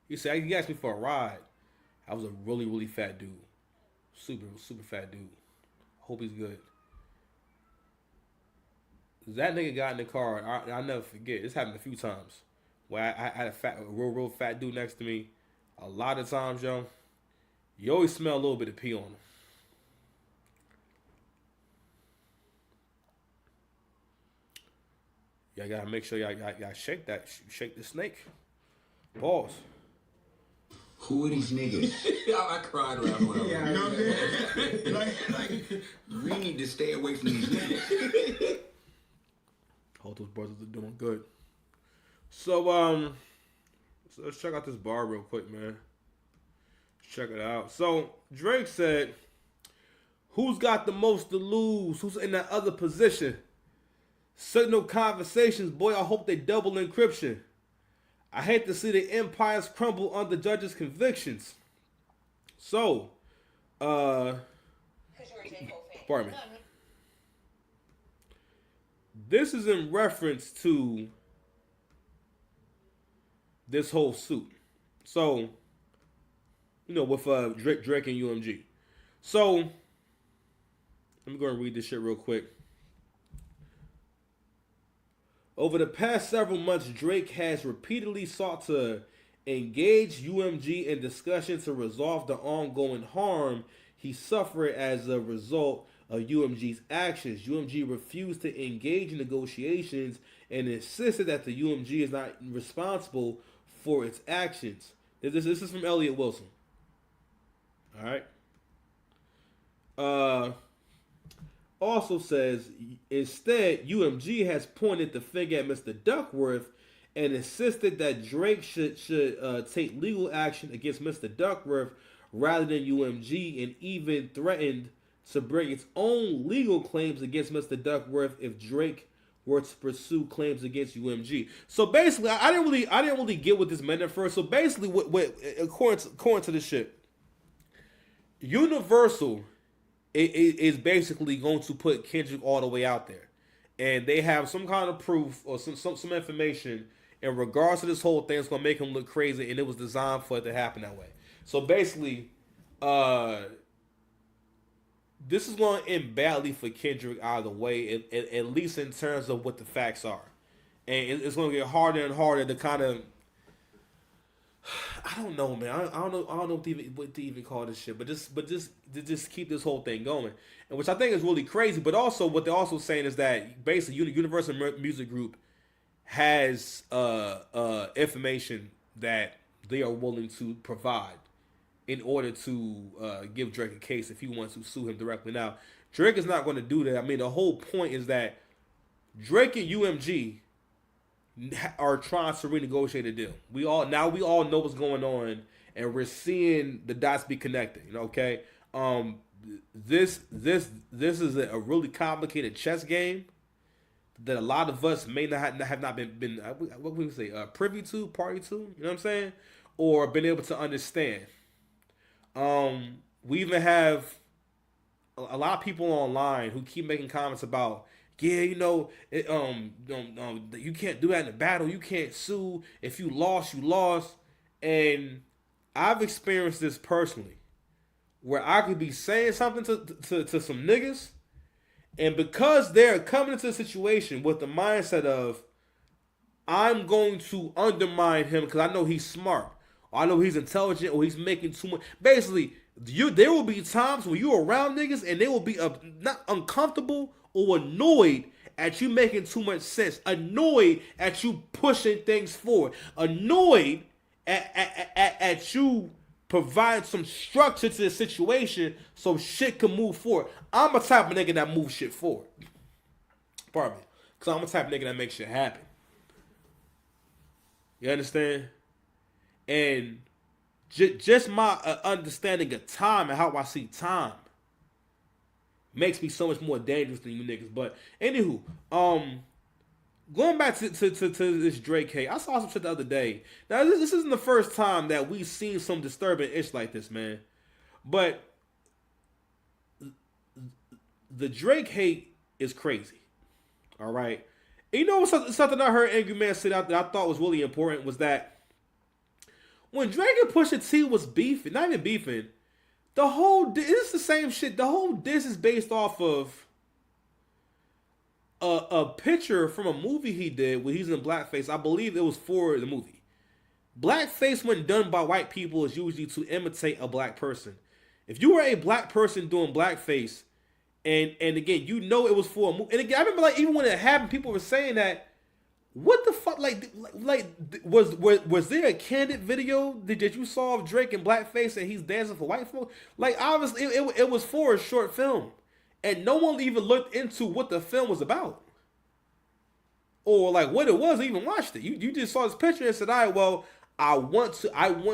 He asked me for a ride. I was a really, really fat dude. Super fat dude. Hope he's good. That nigga got in the car, and I'll never forget. This happened a few times. Where I had a real fat dude next to me. A lot of times, yo, you always smell a little bit of pee on him. Y'all gotta make sure y'all shake the snake. Pause. Who are these niggas? I cried around one of them. You know what I'm saying? like, we need to stay away from these niggas. Hope those brothers are doing good. So let's check out this bar real quick, man. Check it out. So Drake said, "Who's got the most to lose? Who's in that other position? Signal conversations, boy. I hope they double encryption. I hate to see the empires crumble under judges' convictions." So, pardon me. This is in reference to this whole suit. So, with Drake and UMG. So, let me go and read this shit real quick. Over the past several months, Drake has repeatedly sought to engage UMG in discussion to resolve the ongoing harm he suffered as a result of UMG's actions. UMG refused to engage in negotiations and insisted that the UMG is not responsible for its actions. This is from Elliot Wilson. All right. Also says, instead, UMG has pointed the finger at Mr. Duckworth and insisted that Drake should take legal action against Mr. Duckworth rather than UMG, and even threatened to bring its own legal claims against Mr. Duckworth if Drake were to pursue claims against UMG. So basically, I didn't really get what this meant at first. So basically, what according to this shit, Universal is basically going to put Kendrick all the way out there, and they have some kind of proof or some information in regards to this whole thing. It's going to make him look crazy, and it was designed for it to happen that way. So basically, this is going to end badly for Kendrick either way, at least in terms of what the facts are, and it's going to get harder and harder to kind of. I don't know, man. I don't know what to even call this shit, but just keep this whole thing going, and which I think is really crazy. But also, what they're also saying is that basically Universal Music Group has information that they are willing to provide in order to give Drake a case if he wants to sue him directly. Now, Drake is not going to do that. I mean, the whole point is that Drake and UMG are trying to renegotiate a deal. We all know what's going on, and we're seeing the dots be connected. Okay, this is a really complicated chess game that a lot of us may not have been what we say privy to, party to. You know what I'm saying, or been able to understand. We even have a lot of people online who keep making comments about, yeah, you can't do that in a battle. You can't sue. If you lost, you lost. And I've experienced this personally, where I could be saying something to some niggas, and because they're coming into the situation with the mindset of, I'm going to undermine him because I know he's smart, or I know he's intelligent, or he's making too much. Basically, there will be times when you're around niggas and they will be not uncomfortable or annoyed at you making too much sense, annoyed at you pushing things forward, annoyed at you providing some structure to the situation so shit can move forward. I'm a type of nigga that moves shit forward. Pardon me. Because I'm a type of nigga that makes shit happen. You understand? And just my understanding of time and how I see time makes me so much more dangerous than you niggas. But anywho, going back to this Drake case, I saw some shit the other day. Now this isn't the first time that we've seen some disturbing ish like this, man. But the Drake hate is crazy. All right. And you know something I heard Angry Man say out that I thought was really important was that when Drake and Pusha T was beefing, not even beefing, it's the same shit. The whole diss is based off of a picture from a movie he did where he's in blackface. I believe it was for the movie. Blackface, when done by white people, is usually to imitate a black person. If you were a black person doing blackface, and again, it was for a movie. And again, I remember even when it happened, people were saying that, What the fuck? Was there a candid video that you saw of Drake in blackface and he's dancing for white folk? Like, obviously, it was for a short film, and no one even looked into what the film was about, or like what it was, or even watched it. You just saw this picture and said, "All right, well, I want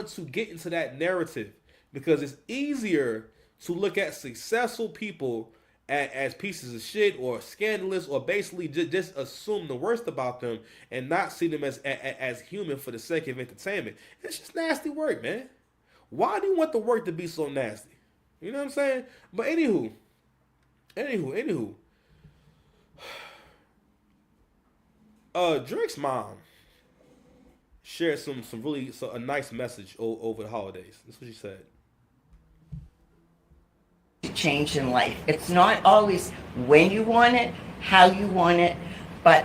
to get into that narrative because it's easier to look at successful people as pieces of shit or scandalous or basically just assume the worst about them and not see them as human for the sake of entertainment. It's just nasty work, man. Why do you want the work to be so nasty? You know what I'm saying? But anywho. Drake's mom shared a nice message over the holidays. That's what she said. Change in life. It's not always when you want it, how you want it, but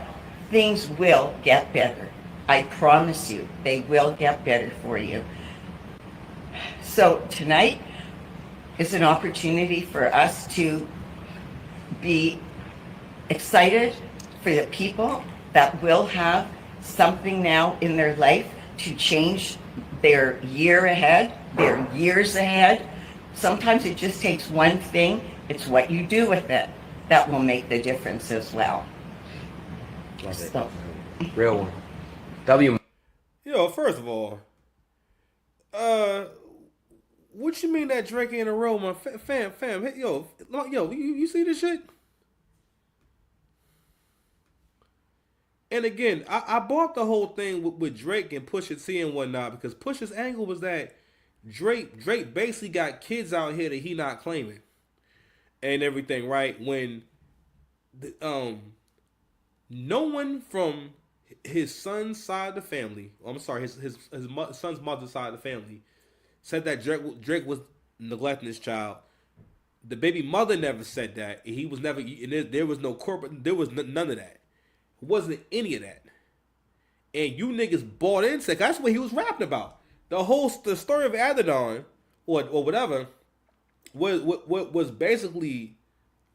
things will get better. I promise you, they will get better for you. So tonight is an opportunity for us to be excited for the people that will have something now in their life to change their year ahead, their years ahead. Sometimes it just takes one thing. It's what you do with it that will make the difference as well. So. Real one. W. Yo, first of all, what you mean that Drake ain't a real one? Fam, yo, you see this shit? And again, I bought the whole thing with Drake and Pusha T and whatnot because Pusha's angle was that Drake basically got kids out here that he not claiming and everything, right? When no one from his son's side of the family, his son's mother's side of the family, said that Drake was neglecting his child. The baby mother never said that. He was never. There was no corporate. There was none of that. It wasn't any of that. And you niggas bought into it. That's what he was rapping about. The story of Adidon or whatever was basically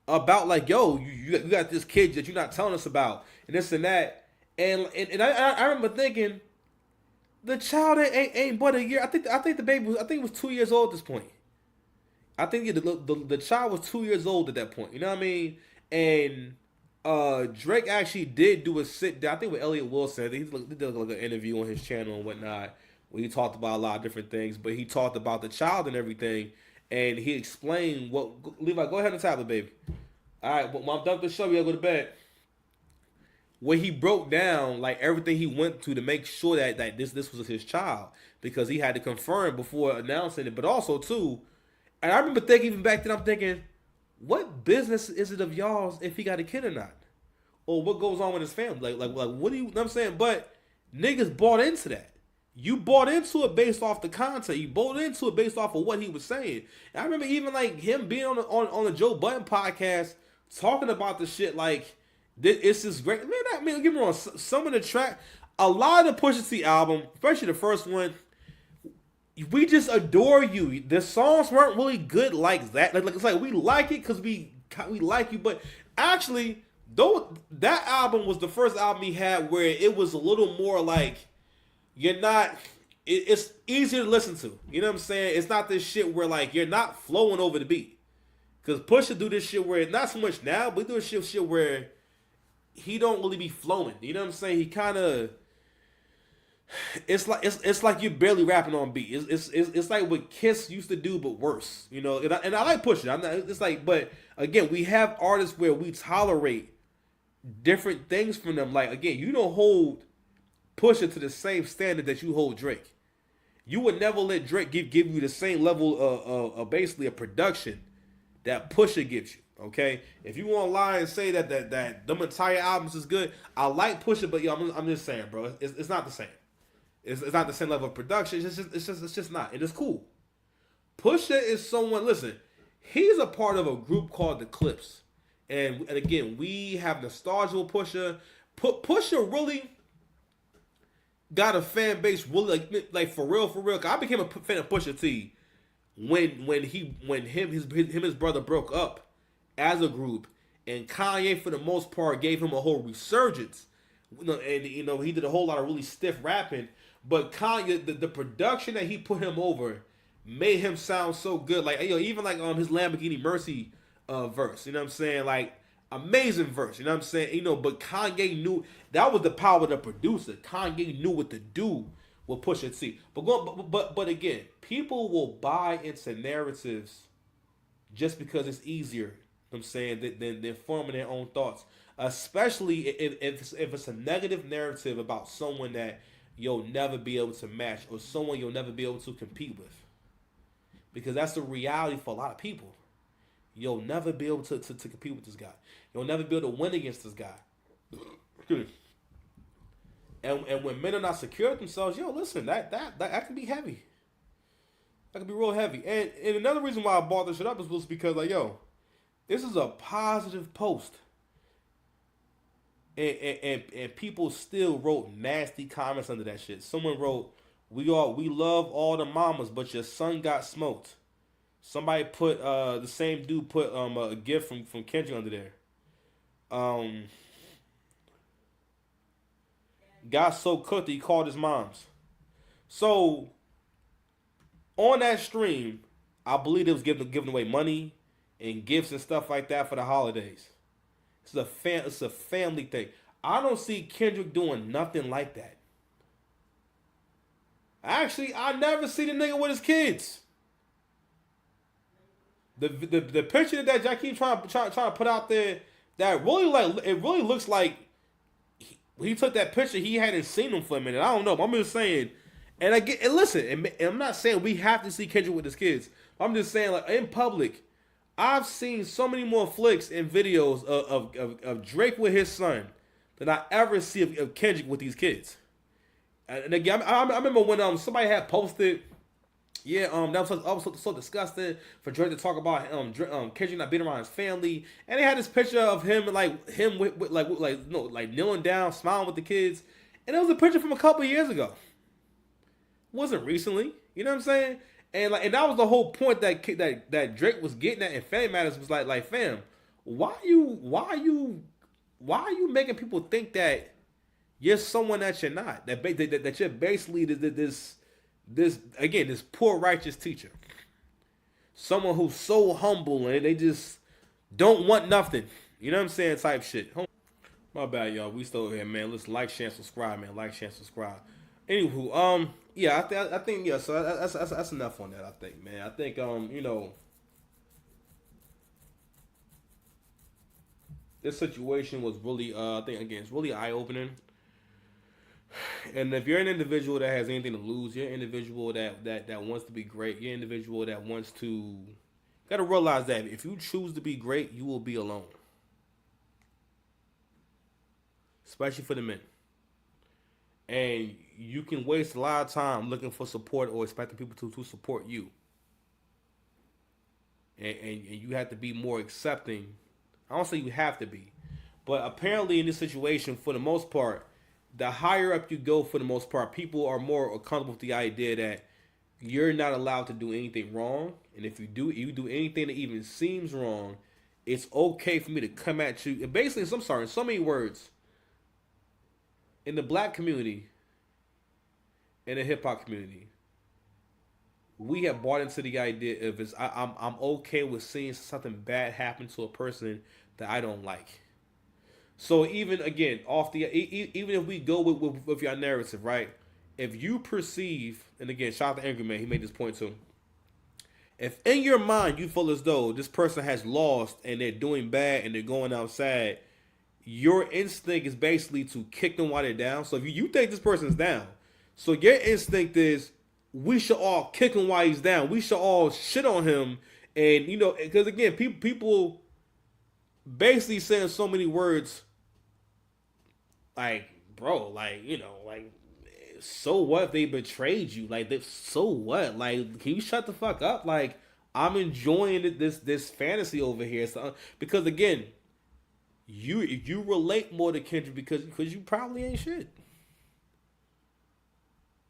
about like, yo, you got this kid that you're not telling us about and this and that. And I remember thinking, the child ain't but a year. I think the baby was 2 years old at this point. I think the child was 2 years old at that point. You know what I mean? And Drake actually did do a sit down. I think with Elliot Wilson. He did like an interview on his channel and whatnot, where he talked about a lot of different things. But he talked about the child and everything, and he explained what. Levi, go ahead and tap it, baby. All right, when I'm done with the show, we gotta go to bed. Where he broke down like everything he went to make sure that this was his child, because he had to confirm before announcing it. But also too, and I remember thinking even back then, I'm thinking, what business is it of y'all's if he got a kid or not, or what goes on with his family? Like what do you know what I'm saying? But niggas bought into that. You bought into it based off the content. You bought into it based off of what he was saying. And I remember even like him being on the Joe Budden podcast talking about the shit like. It's just great. Man, don't get me wrong. Some of the track, a lot of the Pusha T album, especially the first one, we just adore you. The songs weren't really good like that. Like it's like we like it because we like you, but actually, though that album was the first album he had where it was a little more like you're not. It's easier to listen to. You know what I'm saying? It's not this shit where like you're not flowing over the beat. Because Pusha do this shit where not so much now, but do this shit where he don't really be flowing. You know what I'm saying? He kind of, it's like you're barely rapping on beat. It's like what Kiss used to do, but worse. You know, and I like Pusha. I'm not. It's like, but again, we have artists where we tolerate different things from them. Like again, you don't hold Pusha to the same standard that you hold Drake. You would never let Drake give you the same level of basically a production that Pusha gives you. Okay, if you want to lie and say that them entire albums is good, I like Pusha, but yo, I'm just saying, bro, it's not the same. It's not the same level of production. It's just not. And it's cool. Pusha is someone. Listen, he's a part of a group called the Clips, and again, we have nostalgia with Pusha. Pusha really got a fan base really like for real. 'Cause I became a fan of Pusha T when his brother broke up as a group, and Kanye for the most part gave him a whole resurgence And he did a whole lot of really stiff rapping. But Kanye, the production that he put him over made him sound so good. Like even like his Lamborghini Mercy verse. You know what I'm saying? Like amazing verse. You know what I'm saying? But Kanye knew that was the power of the producer. Kanye knew what to do with Pusha T. But again, people will buy into narratives just because it's easier. You know what I'm saying than forming their own thoughts. Especially if it's a negative narrative about someone that you'll never be able to match or someone you'll never be able to compete with. Because that's the reality for a lot of people. You'll never be able to compete with this guy. You'll never be able to win against this guy. And when men are not secure with themselves, listen, that can be heavy. That can be real heavy. And another reason why I brought this shit up was because, this is a positive post. And people still wrote nasty comments under that shit. Someone wrote, we love all the mamas, but your son got smoked. Somebody put the same dude put a gift from Kendrick under there. Got so cooked that he called his moms. So on that stream, I believe it was giving away money and gifts and stuff like that for the holidays. It's a family thing. I don't see Kendrick doing nothing like that. Actually, I never see the nigga with his kids. The picture that Jack keep trying to put out there, that really looks like he took that picture. He hadn't seen him for a minute. I don't know. But I'm just saying. And listen, and I'm not saying we have to see Kendrick with his kids. I'm just saying, like, in public, I've seen so many more flicks and videos of Drake with his son than I ever see of Kendrick with these kids. And again, I remember when somebody had posted, that was so disgusting for Drake to talk about Kendrick not being around his family, and they had this picture of him with kneeling down, smiling with the kids, and it was a picture from a couple of years ago. It wasn't recently, you know what I'm saying? And that was the whole point that Drake was getting at in Family Matters was like fam, why are you making people think that you're someone that you're not, that you're basically this poor righteous teacher, someone who's so humble and they just don't want nothing, you know what I'm saying, type shit. My bad, y'all. We still here, man. Let's like, share, subscribe, man. Like, share, subscribe. Anywho, I think so that's enough on that. I think, man. I think this situation was really I think again it's really eye opening. And if you're an individual that has anything to lose, you're an individual that wants to be great, you're an individual that wants to, gotta realize that if you choose to be great, you will be alone. Especially for the men. And you can waste a lot of time looking for support or expecting people to support you. And you have to be more accepting. I don't say you have to be. But apparently in this situation, for the most part, the higher up you go, for the most part, people are more comfortable with the idea that you're not allowed to do anything wrong. And if you do anything that even seems wrong, it's okay for me to come at you. And basically, in so many words, in the black community, in the hip hop community, we have bought into the idea of I'm okay with seeing something bad happen to a person that I don't like. So even again, even if we go with your narrative, right? If you perceive, and again, shout out to Angry Man, he made this point too. If in your mind you feel as though this person has lost and they're doing bad and they're going outside, your instinct is basically to kick them while they're down. So if you think this person's down, so your instinct is we should all kick him while he's down. We should all shit on him, and because again, people basically saying so many words. Like, bro, like, so what if they betrayed you? Like, so what? Like, can you shut the fuck up? Like, I'm enjoying this fantasy over here. So, because again, you relate more to Kendrick because you probably ain't shit.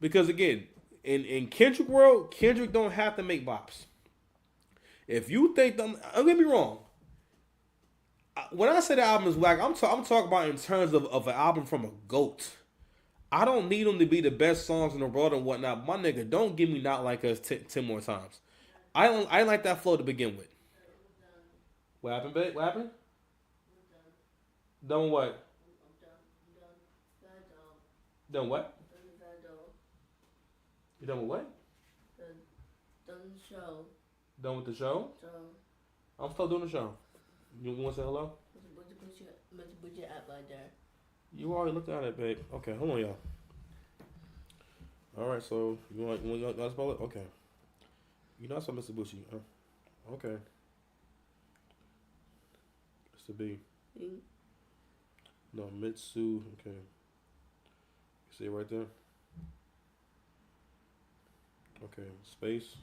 Because again, in Kendrick world, Kendrick don't have to make bops. If you think don't get me wrong, When I say the album is whack, I'm talking about in terms of an album from a GOAT. I don't need them to be the best songs in the world and whatnot. My nigga, don't give me Not Like Us 10 more times. I don't like that flow to begin with. What happened, babe? What happened? Done what? Done what? You done with what? Done the show. Done with the show? I'm still doing the show. You want to say hello? Put your app right there. You already looked at it, babe. Okay, hold on, y'all. All right, so you want to spell it? Okay. You know I saw Mr. Bushi. Okay. It's the B. No, Mitsu. Okay. You see it right there? Okay, space.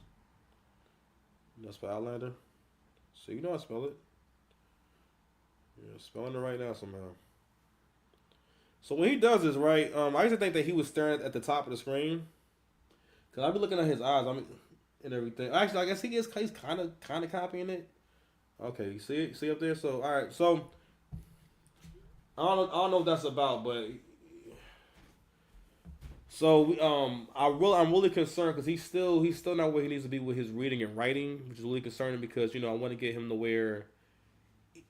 That's for Outlander. So you know I spell it. Yeah, spelling it right now somehow. So when he does this, right, I used to think that he was staring at the top of the screen. Cause I be looking at his eyes, and everything. Actually, I guess he's kind of copying it. Okay, you see it? See up there? So all right, so I don't know what that's about, but so I'm really concerned because he's still not where he needs to be with his reading and writing, which is really concerning because I want to get him to where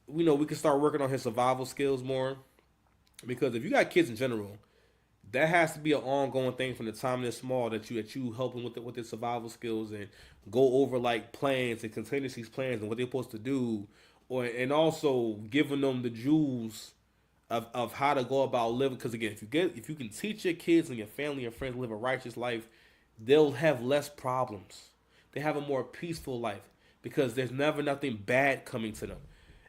we can start working on his survival skills more. Because if you got kids in general, that has to be an ongoing thing from the time they're small that you help them with their survival skills and go over like plans and contingencies plans and what they're supposed to do, and also giving them the jewels of how to go about living. Because again, if you can teach your kids and your family and friends to live a righteous life, they'll have less problems. They have a more peaceful life because there's never nothing bad coming to them.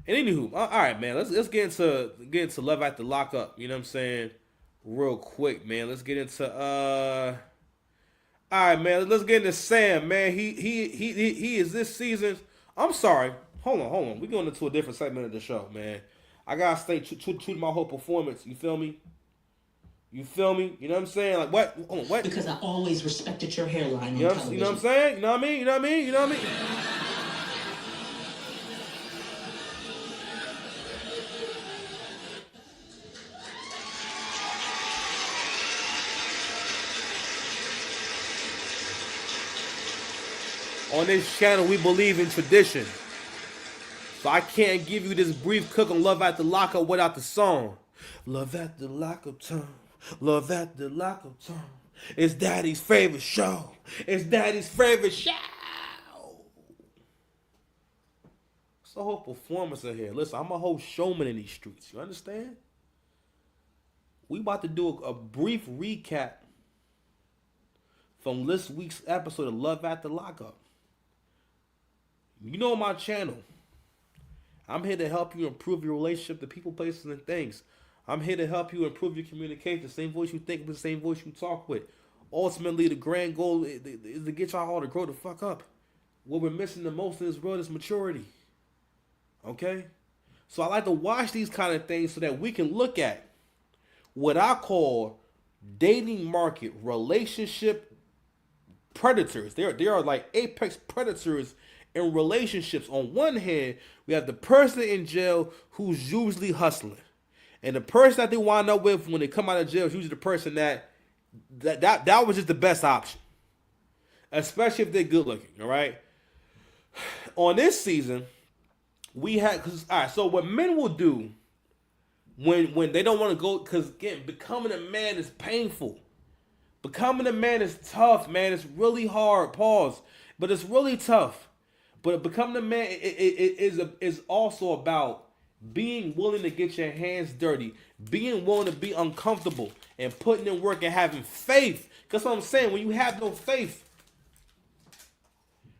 And anywho, all right, man, let's get into Love After Lockup. You know what I'm saying? Real quick, man. Let's get into all right, man. Let's get into Sam, man. He is this season's. I'm sorry. Hold on. We're going into a different segment of the show, man. I gotta stay true to my whole performance. You feel me? You know what I'm saying? Like what? Hold on, what? Because I always respected your hairline on television. You know what I'm saying? You know what I mean? On this channel, we believe in tradition. So I can't give you this brief cook on Love After Lockup without the song. Love After Lockup time. Love After Lockup time. It's Daddy's favorite show. It's Daddy's favorite show. It's a whole performance in here. Listen, I'm a whole showman in these streets. You understand? We about to do a brief recap from this week's episode of Love After Lockup. You know my channel. I'm here to help you improve your relationship to people, places, and things. I'm here to help you improve your communication. The same voice you think with, the same voice you talk with. Ultimately, the grand goal is to get y'all all to grow the fuck up. What we're missing the most in this world is maturity. Okay? So I like to watch these kind of things so that we can look at what I call dating market relationship predators. They are like apex predators in relationships. On one hand, we have the person in jail who's usually hustling. And the person that they wind up with when they come out of jail is usually the person that was just the best option. Especially if they're good looking, all right? On this season, we had, all right, so what men will do when they don't want to go, because again, becoming a man is painful. Becoming a man is tough, man. It's really hard, pause. But it's really tough. But becoming a man is also about being willing to get your hands dirty, being willing to be uncomfortable, and putting in work and having faith. Because what I'm saying, when you have no faith,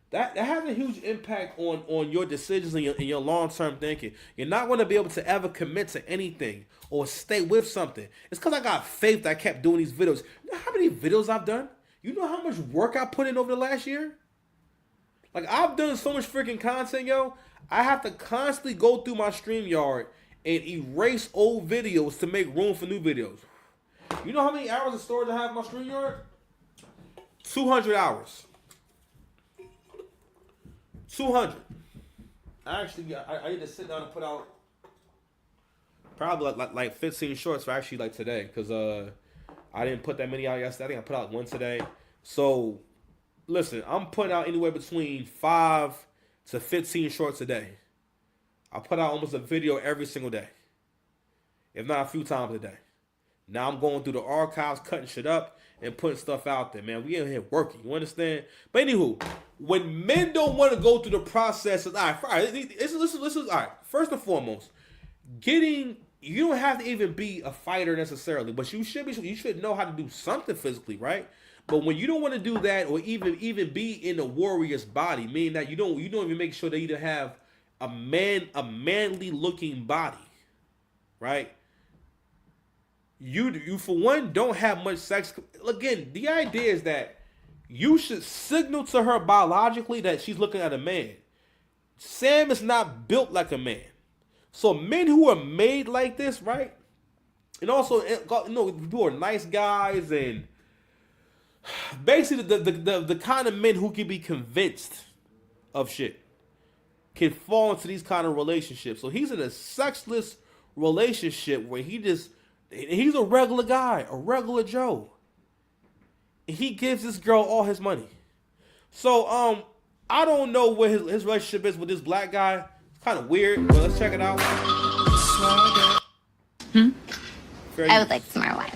that has a huge impact on your decisions and your long-term thinking. You're not going to be able to ever commit to anything or stay with something. It's because I got faith that I kept doing these videos. You know how many videos I've done? You know how much work I put in over the last year? Like, I've done so much freaking content, yo. I have to constantly go through my StreamYard and erase old videos to make room for new videos. You know how many hours of storage I have in my StreamYard? 200 hours. 200. I need to sit down and put out Probably like 15 shorts for actually like today, because I didn't put that many out yesterday. I think I put out one today. So listen, I'm putting out anywhere between 5 to 15 shorts a day. I put out almost a video every single day, if not a few times a day. Now I'm going through the archives, cutting shit up, and putting stuff out there, man. We in here working, you understand? But anywho, when men don't want to go through the process of, all right, listen, all right, first and foremost, you don't have to even be a fighter necessarily, but you should know how to do something physically, right? But when you don't want to do that, or even be in a warrior's body, meaning that you don't even make sure they either have a manly looking body, right? You for one don't have much sex. Again, the idea is that you should signal to her biologically that she's looking at a man. Sam is not built like a man. So men who are made like this, right? And also, who are nice guys, and basically the kind of men who can be convinced of shit can fall into these kind of relationships. So he's in a sexless relationship where he's a regular guy, a regular Joe. And he gives this girl all his money. So I don't know what his relationship is with this black guy. It's kind of weird, but let's check it out. I would like some more wine.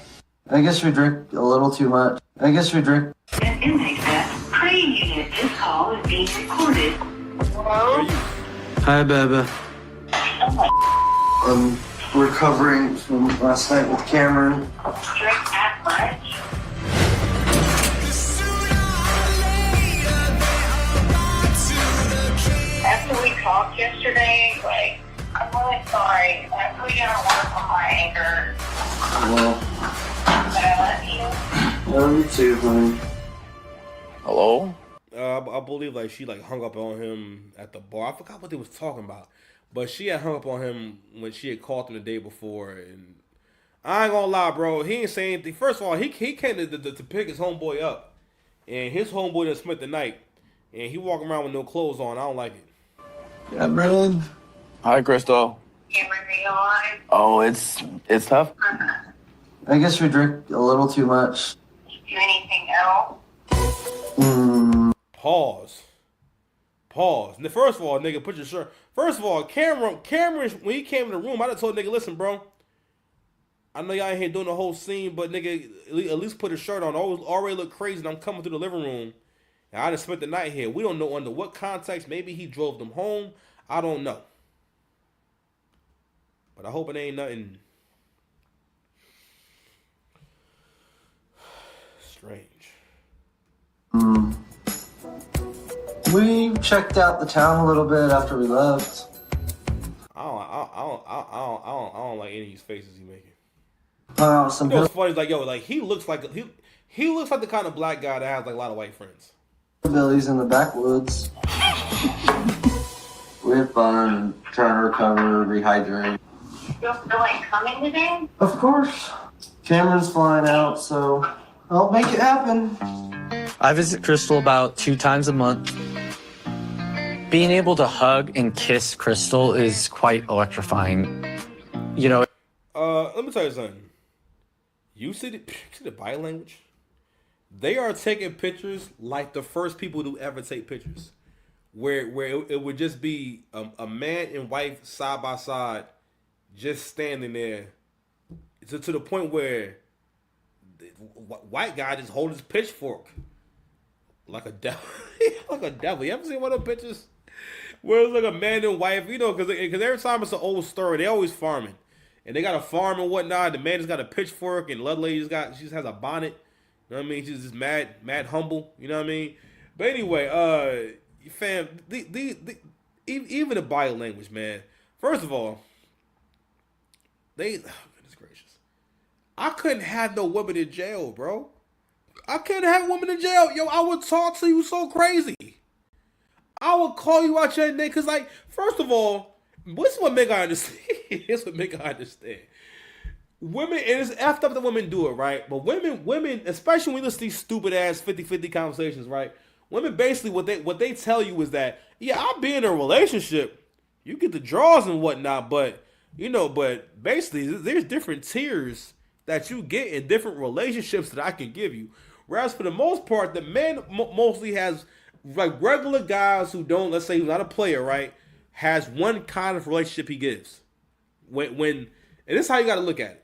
I guess we drink a little too much. An inmate says, praying unit, this call is being recorded. Hello? Hi, Baba. I'm recovering from last night with Cameron. Drink that much? After we talked yesterday, I'm really sorry. I really gotta work on my anger. Well, But I love you. I love you too, honey. Hello? I believe she hung up on him at the bar. I forgot what they was talking about, but she had hung up on him when she had called him the day before. And I ain't gonna lie, bro, he ain't saying anything. First of all, he came to pick his homeboy up, and his homeboy done spent the night, and he walking around with no clothes on. I don't like it. Yeah, Merlin. Hi, Crystal. Cameron, are you alive? Oh, it's tough. I guess we drink a little too much. Do anything else? Pause. First of all, nigga, put your shirt. First of all, Cameron, when he came in the room, I done told nigga, listen, bro, I know y'all ain't here doing the whole scene, but nigga, at least put a shirt on. Already look crazy, and I'm coming through the living room, and I just spent the night here. We don't know under what context. Maybe he drove them home. I don't know. But I hope it ain't nothing strange. We checked out the town a little bit after we left. I don't like any of these faces he making. Some You know what's funny is he looks like he looks like the kind of black guy that has a lot of white friends. hillbillies in the backwoods. We had fun, trying to recover, rehydrate. You'll feel like coming today? Of course. Cameron's flying out, so I'll make it happen. I visit Crystal about 2 times a month. Being able to hug and kiss Crystal is quite electrifying. You know. Let me tell you something. You see the body language? They are taking pictures like the first people to ever take pictures, where it would just be a man and wife side by side, just standing there, to the point where the white guy just holding his pitchfork like a devil, like a devil. You ever seen one of those pictures where it's like a man and wife? You know, because every time it's an old story, they always farming, and they got a farm and whatnot. The man just got a pitchfork, and the other lady she just has a bonnet. You know what I mean? She's just mad humble. You know what I mean? But anyway, fam, even the body language, man. First of all, goodness gracious, I couldn't have no women in jail, bro. I couldn't have women in jail. Yo, I would talk to you so crazy. I would call you out your name, because, first of all, this is what make I understand. This what make I understand. Women, and it's effed up that women do it, right? But women, especially when we listen to these stupid ass 50-50 conversations, right? Women basically what they tell you is that, yeah, I'll be in a relationship. You get the draws and whatnot, but But basically, there's different tiers that you get in different relationships that I can give you. Whereas for the most part, the man mostly has like regular guys who don't, let's say, who's not a player, right? Has one kind of relationship he gives. And this is how you got to look at it.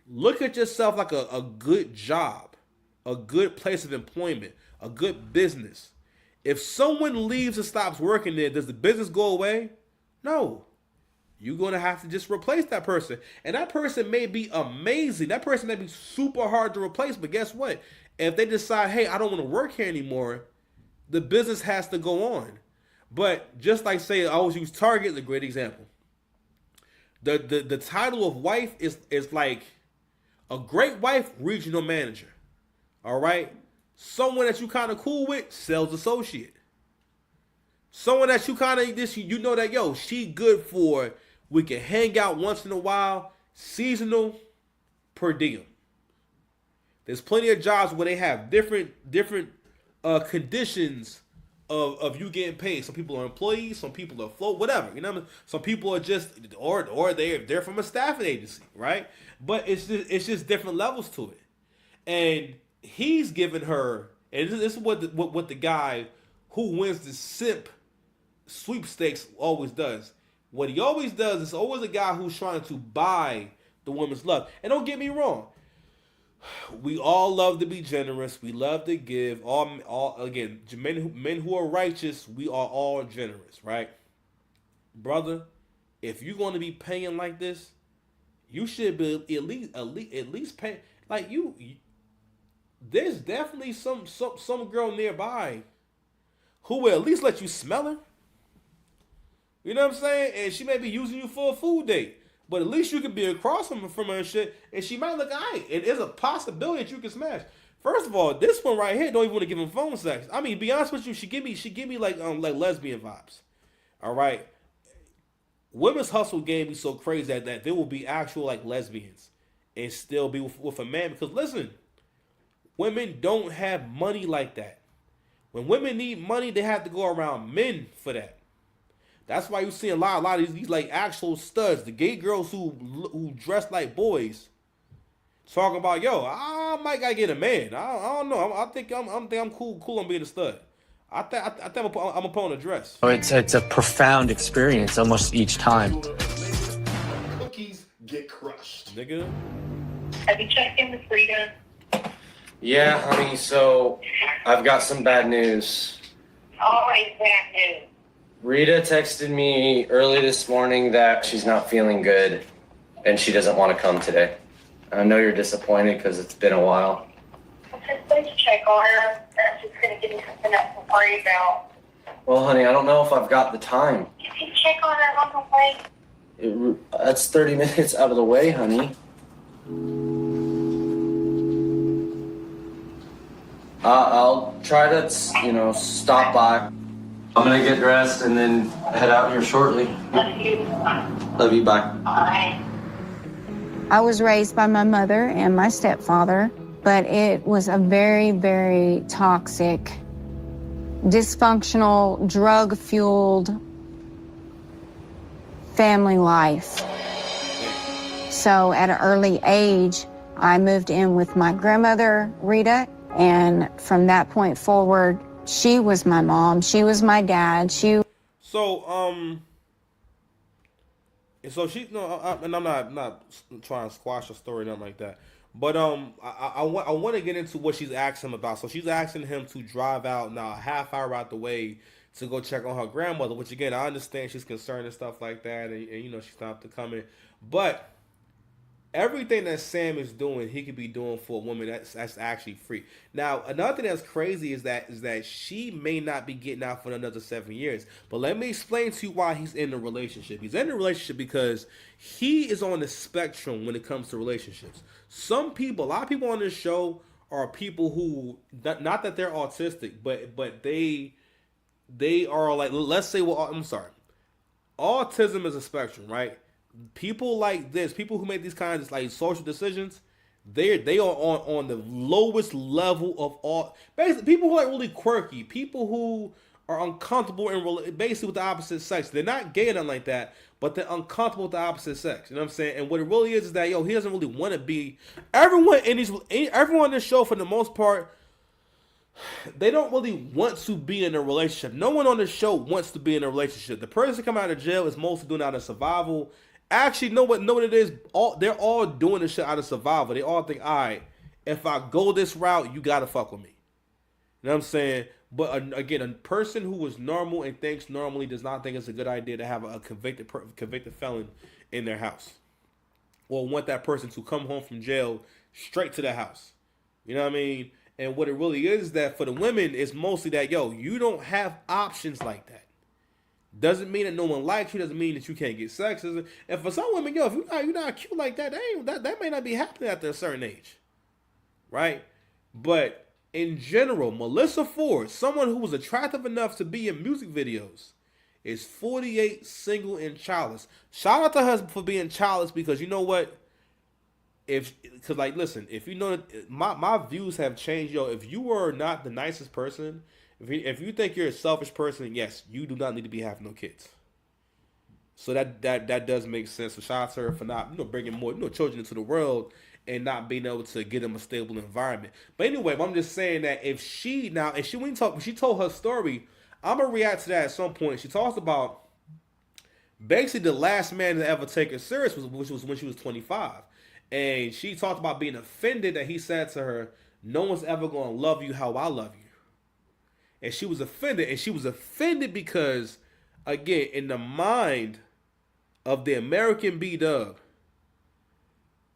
Look at yourself like a good job, a good place of employment, a good business. If someone leaves and stops working there, does the business go away? No. You're going to have to just replace that person. And that person may be amazing. That person may be super hard to replace. But guess what? If they decide, hey, I don't want to work here anymore, the business has to go on. But just like, say, I always use Target as a great example. The title of wife is like a great wife, regional manager. All right? Someone that you kind of cool with, sales associate. Someone that you kind of, that, yo, she good for, we can hang out once in a while, seasonal, per diem. There's plenty of jobs where they have different conditions of you getting paid. Some people are employees, some people are float, whatever. You know what I mean? Some people are just, or they're from a staffing agency, right? But it's just different levels to it. And he's giving her, and this is what the guy who wins the simp sweepstakes always does. What he always does is always a guy who's trying to buy the woman's love. And don't get me wrong, we all love to be generous. We love to give. All again, men who are righteous, we are all generous, right? Brother, if you're going to be paying like this, you should be at least pay like you. There's definitely some girl nearby who will at least let you smell her. You know what I'm saying? And she may be using you for a food date. But at least you can be across from her and shit, and she might look alright. It is a possibility that you can smash. First of all, this one right here don't even want to give him phone sex. I mean, be honest with you, she give me like lesbian vibes. All right, women's hustle game be so crazy that there will be actual like lesbians and still be with a man because listen, women don't have money like that. When women need money, they have to go around men for that. That's why you see a lot of these like actual studs, the gay girls who dress like boys, talking about, yo, I might gotta get a man. I don't know. I think I'm cool on being a stud. I think I'm gonna put on a dress. It's a profound experience almost each time. Cookies get crushed. Nigga. Have you checked in with Rita? Yeah, honey, so I've got some bad news. Always bad news. Rita texted me early this morning that she's not feeling good and she doesn't want to come today. I know you're disappointed because it's been a while. Well, just please check on her. I'm just going to give you something else to worry about. Well, honey, I don't know if I've got the time. You can check on her on the way. That's 30 minutes out of the way, honey. I'll try to, stop by. I'm gonna get dressed and then head out here shortly. Love you. Love you, bye. Bye. I was raised by my mother and my stepfather, but it was a very, very toxic, dysfunctional, drug-fueled family life. So at an early age, I moved in with my grandmother, Rita, and from that point forward, she was my mom. She was my dad. And I'm not trying to squash a story or nothing like that. But I want to get into what she's asking him about. So she's asking him to drive out now a half hour out the way to go check on her grandmother. Which again, I understand she's concerned and stuff like that, and she's not to come in. But everything that Sam is doing, he could be doing for a woman that's actually free. Now, another thing that's crazy is that she may not be getting out for another 7 years. But let me explain to you why he's in a relationship. He's in a relationship because he is on the spectrum when it comes to relationships. A lot of people on this show are people who, not that they're autistic, but they are like, let's say, well, I'm sorry. Autism is a spectrum, right? People like this, people who make these kinds of like social decisions, they are on the lowest level of all. Basically, people who are really quirky, people who are uncomfortable basically with the opposite sex. They're not gay or nothing like that, but they're uncomfortable with the opposite sex. You know what I'm saying? And what it really is that, he doesn't really want to be. Everyone in this show, for the most part, they don't really want to be in a relationship. No one on the show wants to be in a relationship. The person coming out of jail is mostly doing it out of survival. Actually, know what it is? They're all doing this shit out of survival. They all think, all right, if I go this route, you gotta fuck with me. You know what I'm saying? But again, a person who is normal and thinks normally does not think it's a good idea to have a convicted felon in their house, or want that person to come home from jail straight to the house. You know what I mean? And what it really is that for the women, it's mostly that, you don't have options like that. Doesn't mean that no one likes you. Doesn't mean that you can't get sex. And for some women, if you're not cute like that, that may not be happening after a certain age, right? But in general, Melissa Ford, someone who was attractive enough to be in music videos, is 48, single, and childless. Shout out to her for being childless, because you know what? Listen, if you know that my views have changed, if you are not the nicest person, if you think you're a selfish person, yes, you do not need to be having no kids. So that does make sense. So shout out to her for not bringing more children into the world and not being able to get them a stable environment. But anyway, I'm just saying that when she told her story, I'm gonna react to that at some point. She talks about basically the last man to ever take her serious which was when she was 25. And she talked about being offended that he said to her, "No one's ever going to love you how I love you." And she was offended. And she was offended because, again, in the mind of the American B-Dub,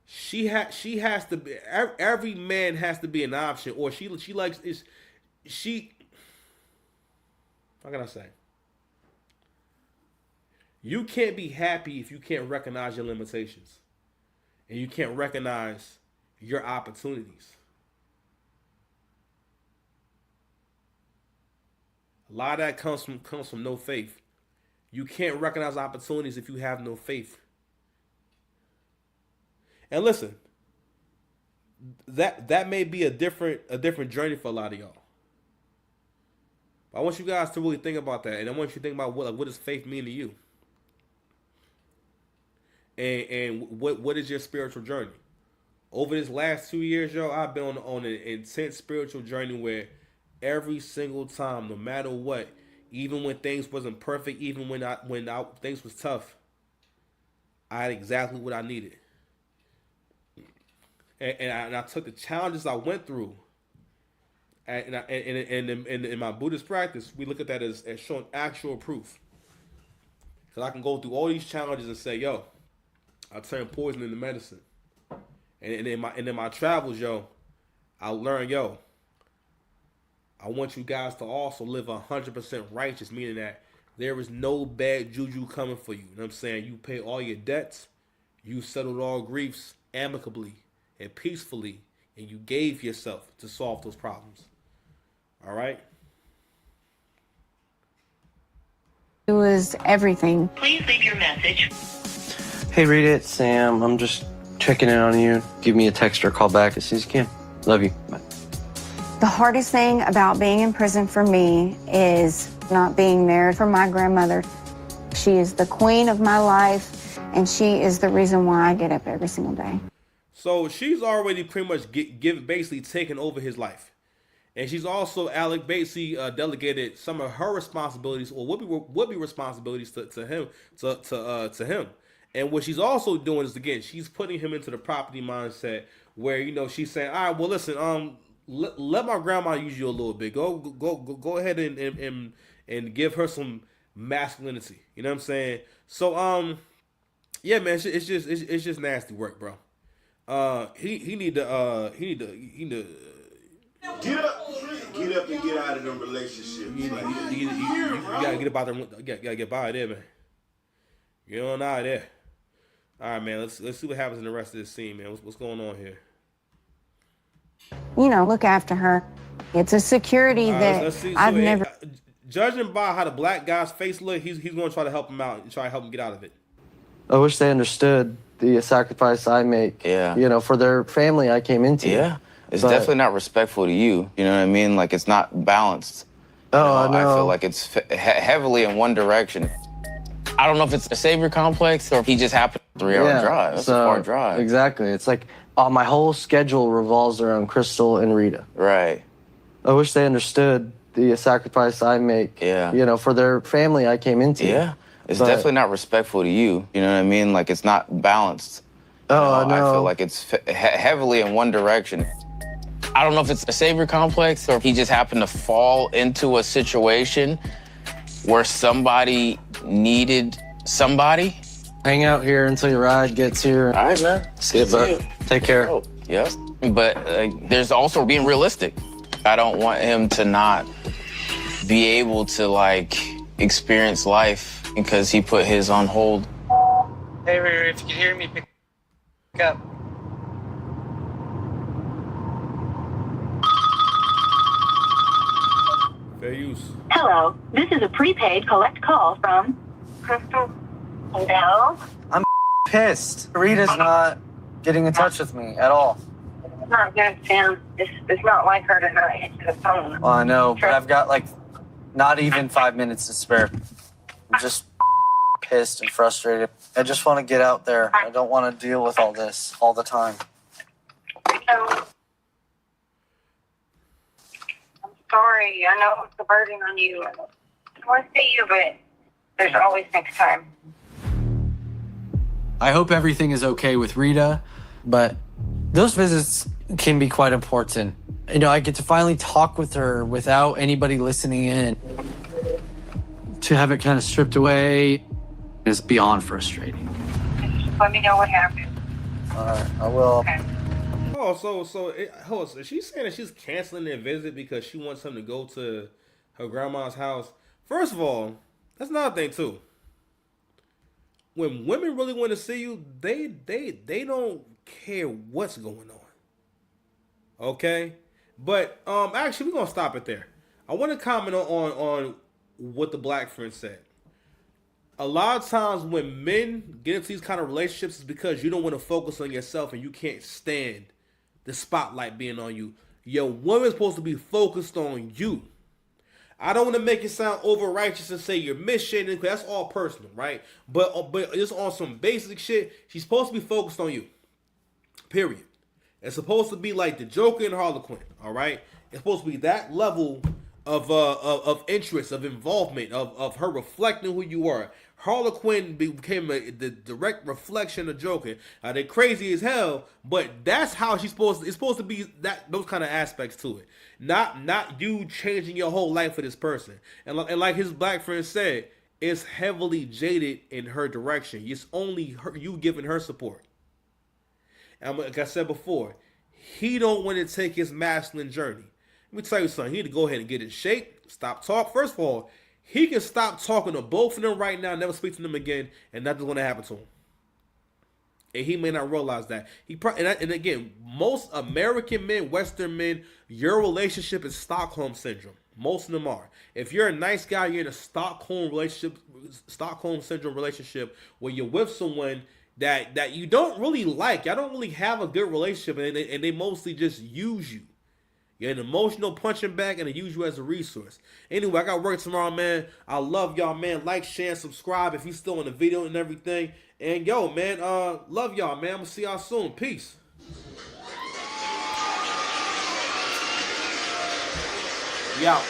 she has to be, every man has to be an option. Or she likes, how can I say? You can't be happy if you can't recognize your limitations. And you can't recognize your opportunities. A lot of that comes from no faith. You can't recognize opportunities if you have no faith. And listen, that may be a different journey for a lot of y'all. But I want you guys to really think about that, and I want you to think about what does faith mean to you. And what is your spiritual journey? Over this last 2 years, I've been on an intense spiritual journey where every single time, no matter what, even when things wasn't perfect, even when things was tough, I had exactly what I needed. And I took the challenges I went through, and in my Buddhist practice, we look at that as showing actual proof. Because I can go through all these challenges and say, I turned poison into medicine. And in my travels, I learned, I want you guys to also live 100% righteous, meaning that there is no bad juju coming for you. You know what I'm saying? You pay all your debts, you settled all griefs amicably and peacefully, and you gave yourself to solve those problems. All right? It was everything. Please leave your message. Hey Rita, it's Sam. I'm just checking in on you. Give me a text or call back as soon as you can. Love you. Bye. The hardest thing about being in prison for me is not being married for my grandmother. She is the queen of my life, and she is the reason why I get up every single day. So she's already pretty much basically taken over his life. And she's also, Alec, basically delegated some of her responsibilities, or would be responsibilities to him. And what she's also doing is, again, she's putting him into the property mindset where, she's saying, all right, well, listen, let my grandma use you a little bit. Go ahead and give her some masculinity. You know what I'm saying? So, yeah, man, it's just nasty work, bro. He need to get up and get out of them relationships. You gotta get about them. Gotta get by there, man. Get on out of there. All right, man. Let's see what happens in the rest of this scene, man. What's going on here? Look after her. It's a security that I've never. Judging by how the black guy's face look, he's going to try to help him out and try to help him get out of it. I wish they understood the sacrifice I make. Yeah. For their family I came into. Yeah. It's definitely not respectful to you. You know what I mean? Like, it's not balanced. Oh, I feel like it's heavily in one direction. I don't know if it's a savior complex or if he just happened 3-hour drive. That's a far drive. Exactly. It's like my whole schedule revolves around Crystal and Rita. Right. I wish they understood the sacrifice I make. Yeah. You know, for their family I came into. Yeah. It's definitely not respectful to you. You know what I mean? Like, it's not balanced. Oh, no. I feel like it's heavily in one direction. I don't know if it's a savior complex or if he just happened to fall into a situation where somebody needed somebody. Hang out here until your ride gets here. All right, man. See you, bud. Take care. Oh, yeah. But there's also being realistic. I don't want him to not be able to, like, experience life because he put his on hold. Hey, Riri, if you can hear me, pick up. Fair use. Hello, this is a prepaid collect call from Crystal. Hello? I'm pissed. Rita's not getting in touch with me at all. It's not good, Sam. It's not like her to not answer the phone. Well, I know, but I've got, like, not even 5 minutes to spare. I'm just pissed and frustrated. I just want to get out there. I don't want to deal with all this all the time. I'm sorry. I know it's a burden on you. I want to see you, but there's always next time. I hope everything is okay with Rita, but those visits can be quite important. You know, I get to finally talk with her without anybody listening in. To have it kind of stripped away is beyond frustrating. Just let me know what happened. All right, I will. Okay. Oh, so is she saying that she's canceling their visit because she wants him to go to her grandma's house? First of all, that's another thing too. When women really want to see you, they don't care what's going on. Okay? But actually we're gonna stop it there. I want to comment on what the black friend said. A lot of times when men get into these kind of relationships, it's because you don't want to focus on yourself and you can't stand the spotlight being on you. Your woman's supposed to be focused on you. I don't want to make it sound over righteous and say your mission, because that's all personal, right? But just on some basic shit, she's supposed to be focused on you. Period. It's supposed to be like the Joker and Harlequin, all right? It's supposed to be that level of interest, of involvement, of her reflecting who you are. Harlequin became the direct reflection of Joker. They're crazy as hell, but that's how she's supposed to. It's supposed to be those kind of aspects to it. Not you changing your whole life for this person. And like his black friend said, it's heavily jaded in her direction. It's only you giving her support. And like I said before, he don't want to take his masculine journey. Let me tell you something. He need to go ahead and get in shape. Stop talk. First of all, he can stop talking to both of them right now, never speak to them again, and nothing's going to happen to him. And he may not realize that. And again, most American men, Western men, your relationship is Stockholm syndrome. Most of them are. If you're a nice guy, you're in a Stockholm syndrome relationship where you're with someone that you don't really like. Y'all don't really have a good relationship, and they mostly just use you. You're an emotional punching bag, and they use you as a resource. Anyway, I got work tomorrow, man. I love y'all, man. Like, share, and subscribe if you're still in the video and everything. And yo, man, love y'all, man. I'm gonna see y'all soon. Peace. We out.